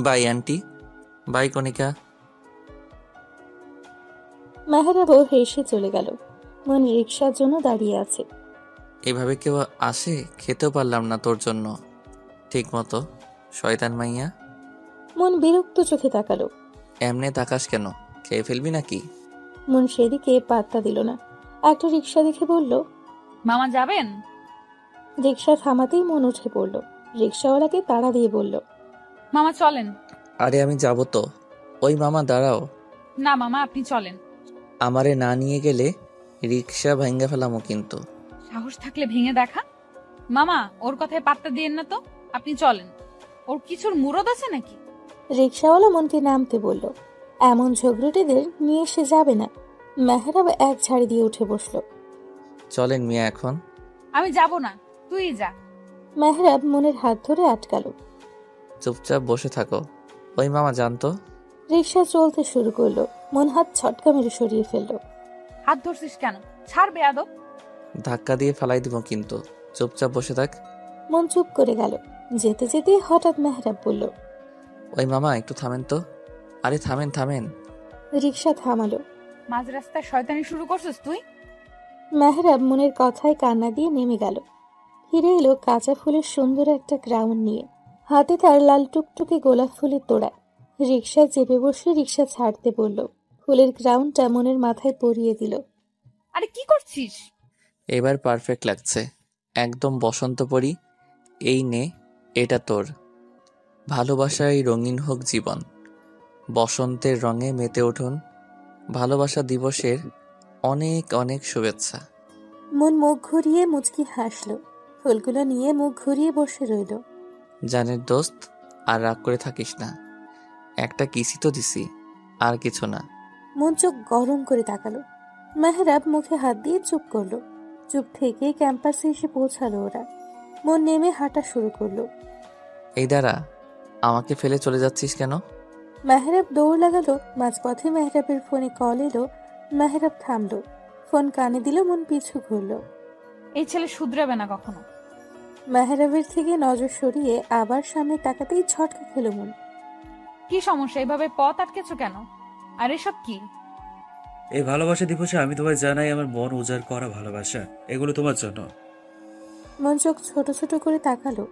By aunty. বাই কণিকা। মেহরাবও হেসে চলে গেল। মন রিক্সার জন্য দাঁড়িয়ে আছে। এভাবে কেউ আসে? খেতেও পারলাম না তোর জন্য ঠিক মতো, শয়তান মাইয়া। মন বিরক্ত চোখে তাকালো। এমনে তাকাস কেন? খেয়ে ফেলবি নাকি? মন সেদিকে পাত্তা দিল না। একটা রিক্সা দেখে বলল, মামা যাবেন? রিক্সা থামাতেই মন উঠে পড়ল। রিক্সাওয়ালাকে তাড়া দিয়ে বলল, মামা চলেন। আরে আমি যাব তো। ওই মামা দাঁড়াও। না মামা, আপনি চলেন। আমারে না নিয়ে গেলে রিক্সা ভাঙ্গা ফেলামো কিন্তু। সাহস থাকলে ভেঙে দেখা। মামা, ওর কথায় পাত্তা দিয়েন না তো, আপনি চলেন। ওর কিছুর মুরদ আছে নাকি? রিক্সাওয়ালা মনকে নামতে বলল। এমন ঝগড়ুটেদের নিয়ে সে যাবে না। মেহরাব এক ঝাড়ি দিয়ে উঠে বসলো। চলেন মিয়া এখন। আমি যাব না, তুই যা। মেহরাব মনের হাত ধরে আটকালো। চুপচাপ বসে থাকো। ওই মামা জানতো। রিক্সা চলতে শুরু করলো। মন হাত ছটকা মেরে সরিয়ে ফেললো। হাত ধরছিস কেন? ছাড় বেয়াদব। ধাক্কা দিয়ে ফেলাই দিব কিন্তু, চুপচাপ বসে থাক। মন চুপ করে গেল। যেতে যেতে হঠাৎ মেহরাব বলল, ওই মামা একটু থামেন তো। আরে থামেন থামেন। রিক্সা থামালো। মাঝ রাস্তায় শয়তানি শুরু করছিস তুই? মেহরাব মনের কথায় কান্না দিয়ে নেমে গেল। ফিরে এলো কাঁচা ফুলের সুন্দর একটা ক্রাউন নিয়ে, হাতে তার লাল টুকটুকে গোলাপ ফুলের তোড়া। রিক্সায় চেপে বসে রিক্সা ছাড়তে বলল। ফুলের ক্রাউনটা মনের মাথায় পরিয়ে দিল। আরে কি করছিস? এবার পারফেক্ট লাগছে, একদম বসন্ত পরি। এই নে, এটা তোর। ভালোবাসায় রঙিন হোক জীবন, বসন্তের রঙে মেতে উঠুন। ভালোবাসা দিবসের অনেক অনেক শুভেচ্ছা। মন মুখ ঘুরিয়ে মুচকি হাসল। ফুলগুলো নিয়ে মুখ ঘুরিয়ে বসে রইল। জানের দোস্ত, আর রাগ করে থাকিস না। একটা কিসি তো দিছি, আর কিছু না। মন চোখ গরম করে তাকালো। মেহরাব মুখে হাত দিয়ে চুপ করলো। চুপ থেকে ক্যাম্পাসে এসে পৌঁছালো ওরা। মন নেমে হাঁটা শুরু করলো। এই দাঁড়া, আমাকে ফেলে চলে যাচ্ছিস কেন? মেহরাব দৌড় লাগালো। মাঝপথে মেহরাবের ফোনে কল এলো। মেহরাব থামলো, ফোন কানে দিল। মন পিছু ঘুরলো। এই ছেলে শুধরাবে না কখনো। মেহরাবের থেকে নজর সরিয়ে আবার সামনে তাকাতেই ছটকা খেলো মন। কি সমস্যা? এভাবে পথ আটকেছো কেন? আর এসব কি? এই ভালোবাসা দিবসে আমি তোমায় জানাই আমার মন উজাড় করা ভালোবাসা। এগুলো তোমার জন্য। মন চোখ ছোট ছোট করে তাকালো।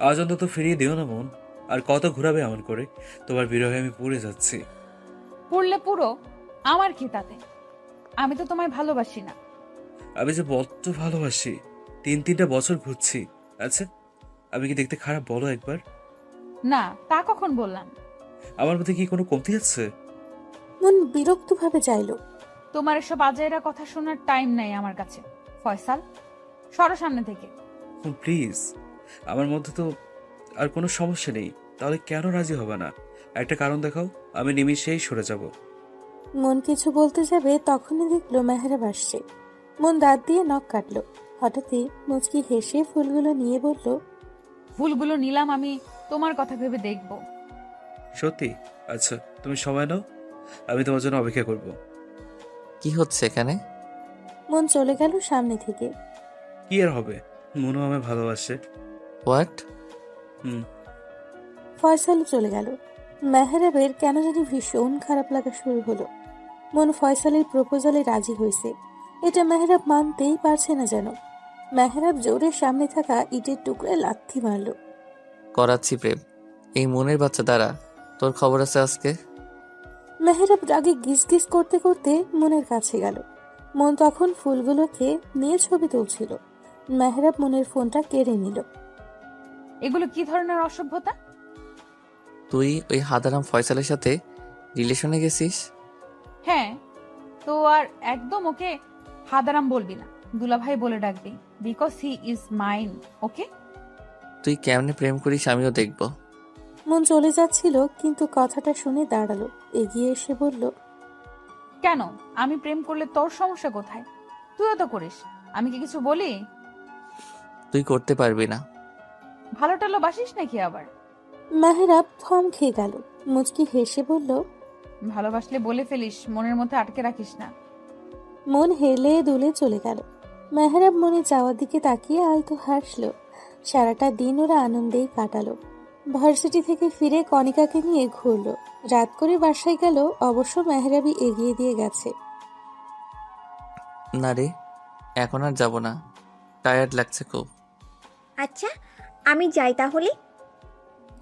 আজ অন্তত ফিরিয়ে দিও না মন। আর কত ঘুরাবে এমন করে? তোমার বিরহে আমি পুড়ে যাচ্ছি। পড়লে পুরো, আমার কি তাতে? আমি তো তোমায় ভালোবাসি না। আমি যে বড্ড ভালোবাসি। 3-3টা বছর ঘুরছি। আচ্ছা, আমি কি দেখতে খারাপ বলো একবার? না, তা কখন বললাম? আমার মধ্যে কি কোনো কমতি আছে? মন বিরক্ত ভাবে চাইলো। তোমার এসব আজাইরা কথা শোনার টাইম নাই আমার কাছে। ফয়সাল, সরো সামনে থেকে। প্লিজ, আমার মধ্যে তো আর কোনো সমস্যা নেই। তাহলে কেন রাজি হবে না? একটা কারণ দেখাও, আমি নিমিষেই সরে যাব। মন কিছু বলতে যাবে তখনই দেখলো মেহরাব আসছে। মন দাঁত দিয়ে নখ কাটলো। হঠাৎই মুচকি হেসে ফুলগুলো নিয়ে বলল, ফুলগুলো নিলাম আমি তোমার কথা ভেবে দেখব। সত্যি? আচ্ছা, তুমি সময় নাও, আমি তোমার জন্য অপেক্ষা করব। কি হচ্ছে এখানে? মন চলে গেল সামনে থেকে। কি আর হবে, মনও আমায় ভালোবাসে। হোয়াট? ফয়সাল চলে গেল। মেহরাবের কেন জানি ভীষণ খারাপ লাগা শুরু হলো। মন ফয়সালের প্রপোজালে রাজি হয়েছে, এটা মেহরাব মানতেই পারছে না যেন। মেহরাব জোরে সামনে থাকা ইটের টুকরায় লাথি মারল। করাচ্ছি প্রেম। এই মনের বাচ্চা দ্বারা তোর খবর আছে আজকে। মেহরাব রাগে গিজ গিজ করতে করতে মনের কাছে গেল। মন তখন ফুলগুলোকে নিয়ে ছবি তুলছিল। মেহরাব মনের ফোনটা কেড়ে নিল। এগুলো কি ধরনের অসভ্যতা? তুই ওই হাদারাম ফয়সালের সাথে রিলেশনে গেছিস? হ্যাঁ, তো আর একদম ওকে হাদারাম বলবি না, দুলাভাই বলে ডাকবি, বিকজ হি ইজ মাইন। ওকে? তুই কেমনে প্রেম করিস আমিও দেখব। মন চলে যাচ্ছিল, কিন্তু কথাটা শুনে দাঁড়ালো। এগিয়ে এসে বলল, কেন? আমি প্রেম করলে তোর সমস্যা কোথায়? তুইও তো করিস, আমি কি কিছু বলি? তুই করতে পারবি না। ভালো টালো বাসিস নাকি আবার? মেহরাব থম খেয়ে গেল। মুচকি হেসে বলল, ভালোবাসলে বলে ফেলিস, মনের মধ্যে আটকে রাখিস না। মন হেলে দুলে চলে গেল। মেহরাব মনে যাওয়ার দিকে তাকিয়ে আলতো হাসলো। সারাটা দিন ওরা আনন্দেই কাটালো। ভার্সিটি থেকে ফিরে কণিকাকে নিয়ে ঘুরলো। রাত করে বাসায় গেল, অবশ্য মেহরাবই এগিয়ে দিয়ে গেছে। না রে, এখন আর যাব না, টায়ার্ড লাগছে খুব। আচ্ছা, আমি যাই তাহলে।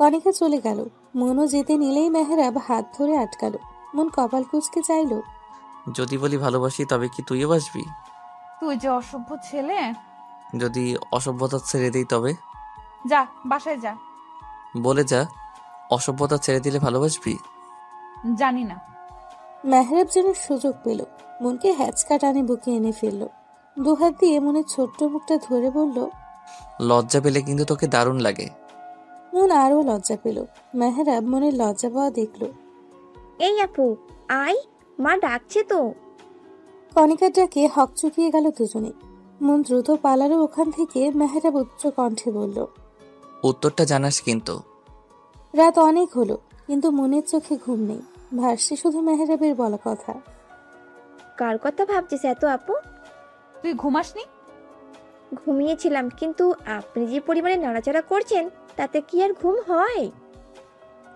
কণিকা চলে গেল। মনও যেতে নিলেই মেহরাব হাত ধরে আটকালো। মন কপাল কুঁচকে চাইল, যদি বলি ভালোবাসি তবে কি তুইও বাসবি? তুই যে অসভ্য ছেলে। যদি অসভ্যতা ছেড়ে দিই তবে? যা, বাসায় যা। বলে যা, অসভ্যতা ছেড়ে দিলে ভালোবাসবি? জানি না। মেহরাব যেন সুযোগ পেল। মনকে হ্যাচকা টানে বুকে এনে ফেলল। দুহাত দিয়ে মনের ছোট্ট মুখটা ধরে বলল, লজ্জা পেলে কিন্তু তোকে দারুণ লাগে। মন আরো লজ্জা পেল। মেহরাব মনের লজ্জা পাওয়া দেখল। এই আপু, আয়, মা ডাকছে তো। কণিকার ডাকে হকচকিয়ে গেল দুজনে। মন দ্রুত পালালো ওখান থেকে। মেহরাব উচ্চ কণ্ঠে বলল, উত্তরটা জানাস কিন্তু। রাত অনেক হলো, কিন্তু মনের চোখে ঘুম নেই। ভাসছে শুধু মেহরাবের বলা কথা। কার কথা ভাবছিস এত আপু? তুই ঘুমাসনি? ঘুমিয়েছিলাম, কিন্তু আপনি যে পরিমাণে নাড়াচাড়া করছেন তাতে কি আর ঘুম হয়?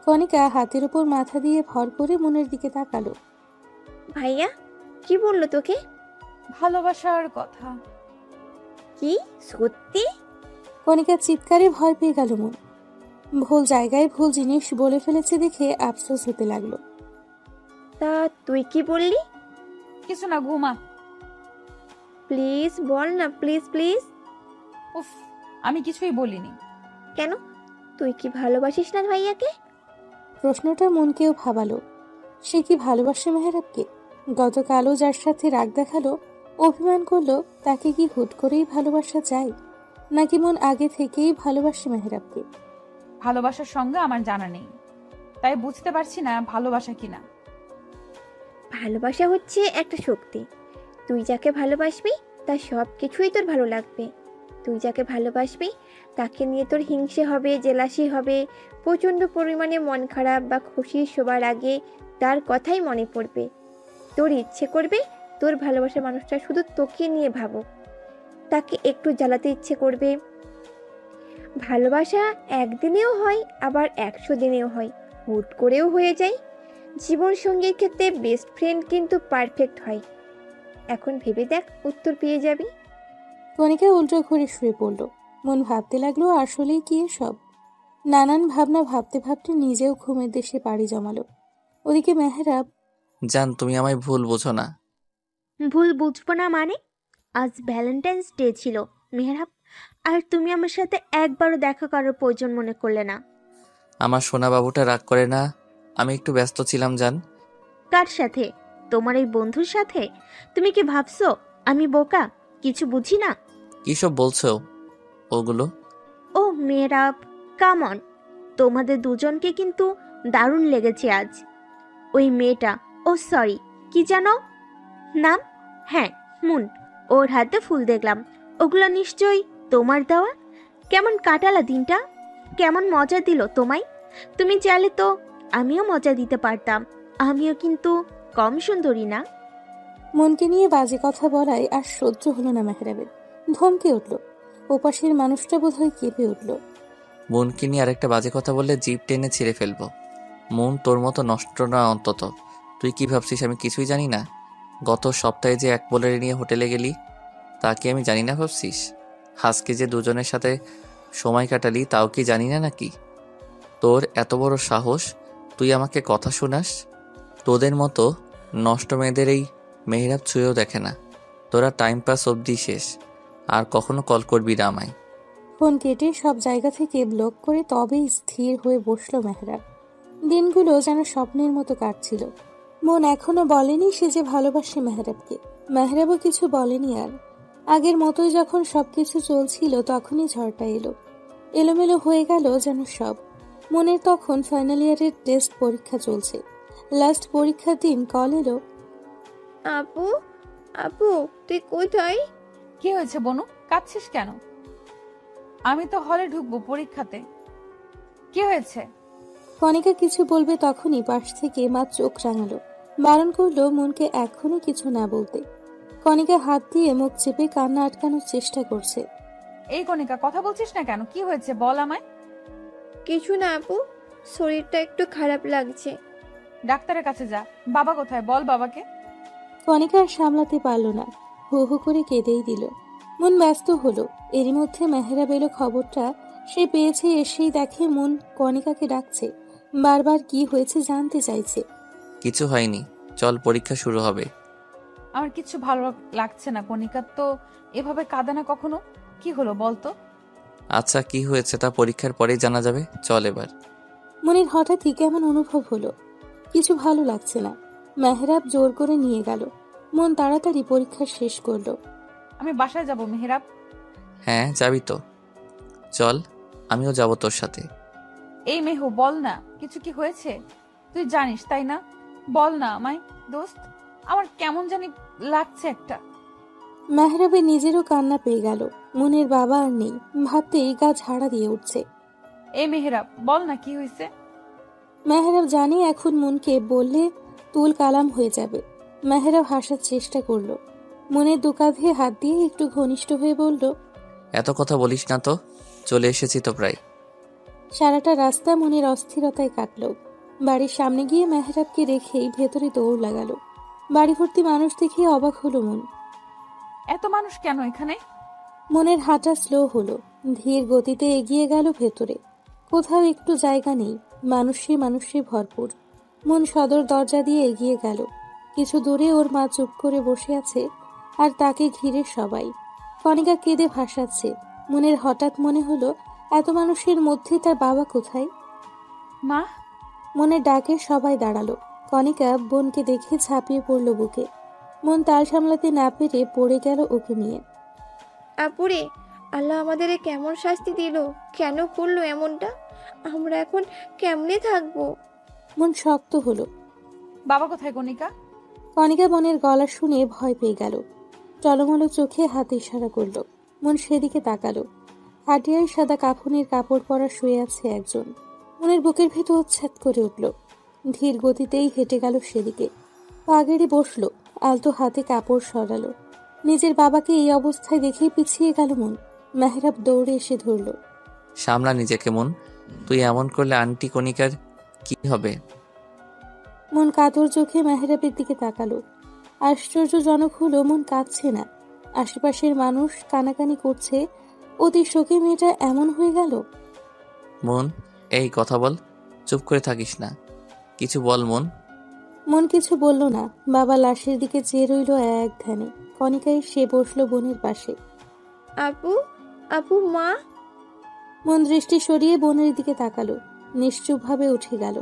কণিকা হাতের উপর মাথা দিয়ে ভর করে মনের দিকে তাকালো। ভাইয়া কি বললো তোকে? ভালোবাসার কথা। কি সত্যি? কণিকার চিৎকারে ভয় পেয়ে গেল মন। ভুল জায়গায় ভুল জিনিস বলে ফেলেছে দেখে আফসোস হতে লাগলো। তা তুই কি বললি? কিছু না, ঘুমা। প্লিজ বল না, প্লিজ প্লিজ। উফ, আমি কিছুই বলিনি। কেন, তুই কি ভালোবাসিস না ভাইয়াকে? প্রশ্নটা মনকেও ভাবালো। সে কি ভালোবাসে মেহেরাবকে? গতকালও যার সাথে রাগ দেখালো, অভিমান করলো, তাকে কি হুট করেই ভালোবাসা যায়, নাকি মন আগে থেকেই ভালোবাসে মেহেরাবকে? ভালোবাসার সঙ্গে আমার জানা নেই, তাই বুঝতে পারছি না ভালোবাসা কিনা। ভালোবাসা হচ্ছে একটা শক্তি। তুই যাকে ভালোবাসবি তার সব কিছুই তোর ভালো লাগবে। তুই যাকে ভালোবাসবি তাকে নিয়ে তোর হিংসে হবে, জেলাসি হবে, প্রচণ্ড পরিমাণে মন খারাপ বা খুশি সবার আগে তার কথাই মনে পড়বে। তোর ইচ্ছে করবে তোর ভালোবাসার মানুষটা শুধু তোকে নিয়ে ভাবুক, তাকে একটু জ্বালাতে ইচ্ছে করবে। ভালোবাসা একদিনেও হয়, আবার 100 দিনেও হয়, হুট করেও হয়ে যায়। জীবন সঙ্গীর ক্ষেত্রে বেস্ট ফ্রেন্ড কিন্তু পারফেক্ট হয়। এখন ভেবে দেখ, উত্তর পেয়ে যাবি। কণিকা উল্টো ঘুরে শুয়ে পড়ল। মন ভাবতে লাগলো আসলেই কি এসব। নানান ভাবনা ভাবতে ভাবতে নিজেও ঘুমের দেশে পাড়ি জমালো। ওদিকে মেহরাব। জান, তুমি আমায় ভুল বোঝো না। ভুল বুঝবো না মানে? আজ ভ্যালেন্টাইন্স ডে ছিল মেহরাব, আর তুমি আমার সাথে একবারও দেখা করার প্রয়োজন মনে করলে না। আমার সোনা বাবুটা রাগ করে না, আমি একটু ব্যস্ত ছিলাম জান। কার সাথে? তোমার এই বন্ধুর সাথে? তুমি কি ভাবছো আমি বোকা, কিছু বুঝি না? কি সব বলছো ওগুলো? ও মেহরাব, কাম অন, তোমাদের দুজনকে কিন্তু দারুণ লেগেছে আজ। ওই মেয়েটা, ও সরি, কি জানো নাম? হ্যাঁ, মুন। ওর হাতে ফুল দেখলাম, ওগুলো নিশ্চয়ই তোমার দেওয়া। কেমন কাটালা দিনটা? কেমন মজা দিল তোমায়? তুমি চাইলে তো আমিও মজা দিতে পারতাম। আমিও কিন্তু কম সুন্দরী না। মনকে নিয়ে বাজে কথা বলায় আর সহ্য হলো না মেহরাবের। ধমকে উঠল। ওপাশের মানুষটা বোধহয় কেঁপে উঠল। মনকে নিয়ে আরেকটা বাজে কথা বললে জিভ টেনে ছিঁড়ে ফেলবো। মন তোর মতো নষ্ট না অন্তত। তুই কি ভাবছিস আমি কিছুই জানি না? গত সপ্তাহে যে এক বোলের নিয়ে হোটেলে গেলি, তা কি আমি জানি না ভাবছিস? আজকে যে দুজনের সাথে সময় কাটালি, তাও কি জানি না নাকি? তোর এত বড় সাহস, তুই আমাকে কথা শোনাস? তোদের মতো নষ্ট মেয়েদের এই মেহরাব ছুঁয়েও দেখে না। তোরা টাইম পাস অবধি শেষ, আর কখনো কল করবি না আমায়। ফোন কেটে সব জায়গা থেকে ব্লক করে তবেই স্থির হয়ে বসল মেহরাব। দিনগুলো যেন স্বপ্নের মতো কাটছিল। মন এখনো বলেনি সে যে ভালোবাসে মেহরাবকে। মেহরাবও কিছু বলেনি আর। আগের মতোই যখন সবকিছু চলছিল তখনই ঝড়টা এলো। এলোমেলো হয়ে গেল যেন সব। মনের তখন ফাইনাল ইয়ারের টেস্ট পরীক্ষা চলছে। লাস্ট পরীক্ষার দিন কল এলো। আপু, আপু তুই কোথায়? কি হয়েছে বনু, কাঁদছিস কেন? আমি তো হলে ঢুকবো পরীক্ষাতে। কি হয়েছে? কণিকা কিছু বলবে তখনই পাশ থেকে মা চোখ রাঙালো, বারণ করলো মনকে এখনই কিছু না বলতে। কণিকা হাত দিয়ে মুখ চেপে কান্না আটকানোর চেষ্টা করছে। এই কণিকা, কথা বলছিস না কেন? কি হয়েছে বল আমায়। কিছু না আপু, শরীরটা একটু খারাপ লাগছে। ডাক্তারের কাছে যা। বাবা কোথায়? বল বাবাকে। কণিকা আর সামলাতে পারলো না, হু হু করে কেঁদেই দিল। মন ব্যস্ত হলো। এরই মধ্যে মেহরাব এলো খবরটা সে পেয়েছে। এসেই দেখে মন কণিকাকে ডাকছে, বারবার কি হয়েছে জানতে চাইছে। কিছু হয়নি, চল পরীক্ষা শুরু হবে। আমার কিছু ভালো লাগছে না কণিকা, তো এভাবে কাঁদে না কখনো। কি হলো বলতো? আচ্ছা, কি হয়েছে তা পরীক্ষার পরেই জানা যাবে, চল এবার। মনের হঠাৎই কেমন অনুভব হলো, কিছু ভালো লাগছে না। মেহরাব জোর করে নিয়ে গেল। মন তাড়াতাড়ি পরীক্ষা শেষ করলো। আমি বাসায় যাব মেহরাব। হ্যাঁ যাবি তো, চল আমিও যাব তোর সাথে। এই মেহু, বল না, কিছু কি হয়েছে? তুই জানিস তাই না? বল না আমায় দোস্ত, আমার কেমন জানি লাগছে একটা। মেহরাবের নিজেরও কান্না পেয়ে গেল। মনের বাবা আর নেই ভাবতেই গা ঝাড়া দিয়ে উঠছে। এই মেহরাব, বল না কি হয়েছে। মেহরাব জানে এখন মনকে বললে তুল কালাম হয়ে যাবে। মেহরাব হাসার চেষ্টা করলো। মনের দুকাঁধে হাত দিয়ে একটু ঘনিষ্ঠ হয়ে বলল, এত কথা বলিস না তো, চলে এসেছি তো প্রায়। সারাটা রাস্তা মনের অস্থিরতায় কাটল। বাড়ির সামনে গিয়ে মেহরাবকে রেখেই ভেতরে দৌড় লাগালো। বাড়ি ভর্তি মানুষ দেখে অবাক হলো মন। এত মানুষ কেন এখানে? মনের হাঁটা স্লো হলো, ধীর গতিতে এগিয়ে গেল ভেতরে। কোথাও একটু জায়গা নেই, মানুষে ভরপুর। মন সদর দরজা দিয়ে এগিয়ে গেল। কিছু দূরে ওর মা চুপ করে বসে আছে, আর তাকে ঘিরে সবাই। কণিকা কেঁদে ভাসাচ্ছে। মনের হঠাৎ মনে হলো, এত মানুষের মধ্যে তার বাবা কোথায়? মা! মনের ডাকে সবাই দাঁড়ালো। কণিকা বোনকে দেখে ঝাঁপিয়ে পড়ল বুকে। মন তাল সামলাতে না পেরে পড়ে গেল ওকে নিয়ে। আপুরে, আল্লাহ আমাদের কেমন শাস্তি দিল? কেন করলো এমনটা? আমরা এখন কেমনে থাকবো? মন শক্ত হলো। বাবা কোথায় কণিকা? কণিকা বোনের গলা শুনে ভয় পেয়ে গেল। টলমলো চোখে হাতে ইশারা করলো। মন সেদিকে তাকালো। হাটিয়ায় সাদা কাফনের কাপড় পরা শুয়ে আছে একজন। মনের বুকের ভেতর উচ্ছ্বাদ করে উঠল। ধীর গতিতেই হেঁটে গেল সেদিকে। পা গেড়ে বসলো, আলতো হাতে কাপড় সরালো। নিজের বাবাকে এই অবস্থায় দেখেই পিছিয়ে গেল মন। মেহরাব দৌড়ে এসে ধরল। সামলা নিজেকে মন, তুই এমন করলে আন্টি কণিকার কি হবে? মন কাতর চোখে মেহরাবের দিকে তাকালো। আশ্চর্যজনক হলো, মন কাঁদছে না। আশেপাশের মানুষ কানাকানি করছে। অতি শোকে মেয়েটা এমন হয়ে গেল। মন, এই কথা বল, চুপ করে থাকিস না, কিছু বল মন। মন কিছু বলল না। বাবা লাশের দিকে চেয়ে রইল এক ধ্যানে। কণিকা এসে বসলো বোনের পাশে। আপু, আপু, মা। মন দৃষ্টি সরিয়ে বোনের দিকে তাকালো। নিশ্চুপভাবে উঠে গেল।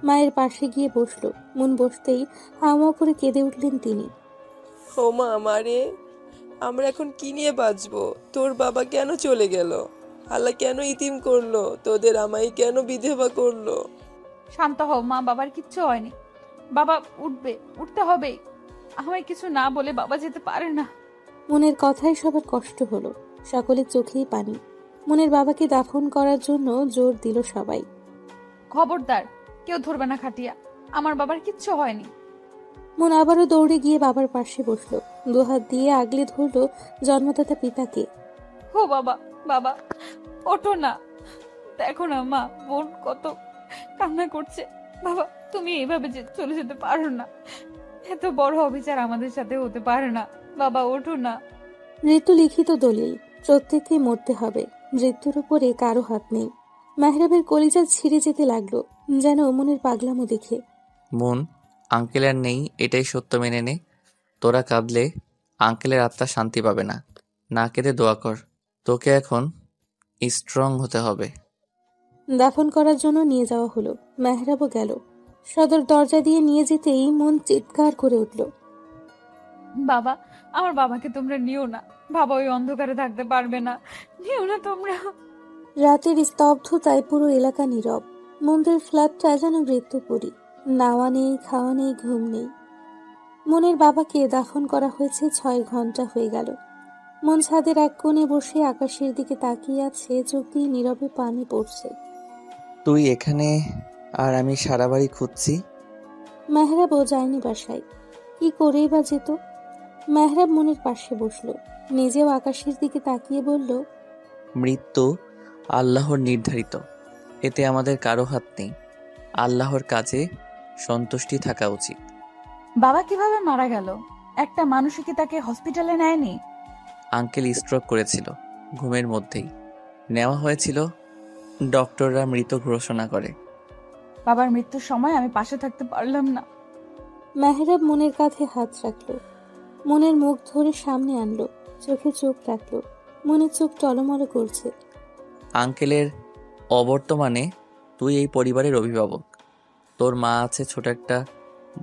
মায়ের পাশে গিয়ে বসলো। মন বসতেই হাওয়া করে কেঁদে উঠলেন তিনি। ও মা আমারে, আমরা এখন কি নিয়ে বাঁচবো? তোর বাবা কেন চলে গেল? আল্লাহ কেন ইতিম করলো? তোদের আমায় কেন বিধবা করলো? শান্ত হও মা, বাবার কিচ্ছু হয়নি। বাবা উঠবে, উঠতে হবেই। আমায় কিছু না বলে বাবা যেতে পারে না। মনের কথায় সবার কষ্ট হলো। সকলের চোখেই পানি। মনের বাবাকে দাফন করার জন্য জোর দিল সবাই। খবরদার, কেউ ধরবে না খাটিয়া। আমার বাবার কিচ্ছু হয়নি। মন আবারও দৌড়ে গিয়ে বাবার পাশে বসলো। দুহাত দিয়ে আগলে ধরলো জন্মদাতা পিতাকে। ও বাবা, বাবা ওঠো না। দেখো না মা, বোন কত কান্না করছে। বাবা, তুমি এইভাবে চলে যেতে পারো না। এত বড় অবিচার আমাদের সাথে হতে পারে না। বাবা ওঠো না। মৃত্যু লিখিত দলিল, প্রত্যেককে মরতে হবে। মৃত্যুর উপরে কারো হাত নেই। মেহরাবের কলিজা ছিঁড়ে যেতে লাগলো, যেন মনের পাগলামো দেখে। মন, আঙ্কেল আর নেই, এটাই সত্য মেনে নে। তোরা কাঁদলে আঙ্কেলের আত্মা শান্তি পাবে না। না কেঁদে দোয়া কর। তোকে এখন স্ট্রং হতে হবে। দাফন করার জন্য নিয়ে যাওয়া হলো। মেহরাবও গেল। সদর দরজা দিয়ে নিয়ে যেতেই মন চিৎকার করে উঠল। বাবা, আমার বাবাকে তোমরা নিও না। বাবা ওই অন্ধকারে থাকতে পারবে না। নিও না তোমরা। রাতের স্তব্ধতায় পুরো এলাকা নীরব। মন্দির ফ্ল্যাটটা যেন মৃত্যুপুরী। নাওয়া নেই, খাওয়া নেই, ঘুম নেই। মনের বাবাকে দাফন করা হয়েছে 6 ঘন্টা হয়ে গেল। মন ছাদের এক কোণে বসে আকাশের দিকে তাকিয়ে আছে, চোখ দিয়ে নীরবে পানি পড়ছে। তুই এখানে আর আমি সারা বাড়ি খুঁজছি। মেহরাবও যায়নি বাসায়। কি করেই বা যেত? মেহরাব মনের পাশে বসলো। নিজেও আকাশের দিকে তাকিয়ে বলল, মৃত্যু আল্লাহর নির্ধারিত, এতে আমাদের কারো হাত নেই। আল্লাহর কাজে সন্তুষ্টি থাকা উচিত। বাবা কিভাবে মারা গেল? একটা মানুষ কি তাকে হসপিটালে নেয়নি? আঙ্কেল স্ট্রোক করেছিল, ঘুমের মধ্যেই নেওয়া হয়েছিল। ডক্টররা মৃত ঘোষণা করে। বাবার মৃত্যুর সময় আমি পাশে থাকতে পারলাম না। মেহরাব মনের কাঁধে হাত রাখলো। মনের মুখ ধরে সামনে আনলো, চোখে চোখ রাখলো। মনের চোখ টলমলো করছে। আঙ্কেলের অবর্তমানে তুই এই পরিবারের অভিভাবক। তোর মা আছে, ছোট একটা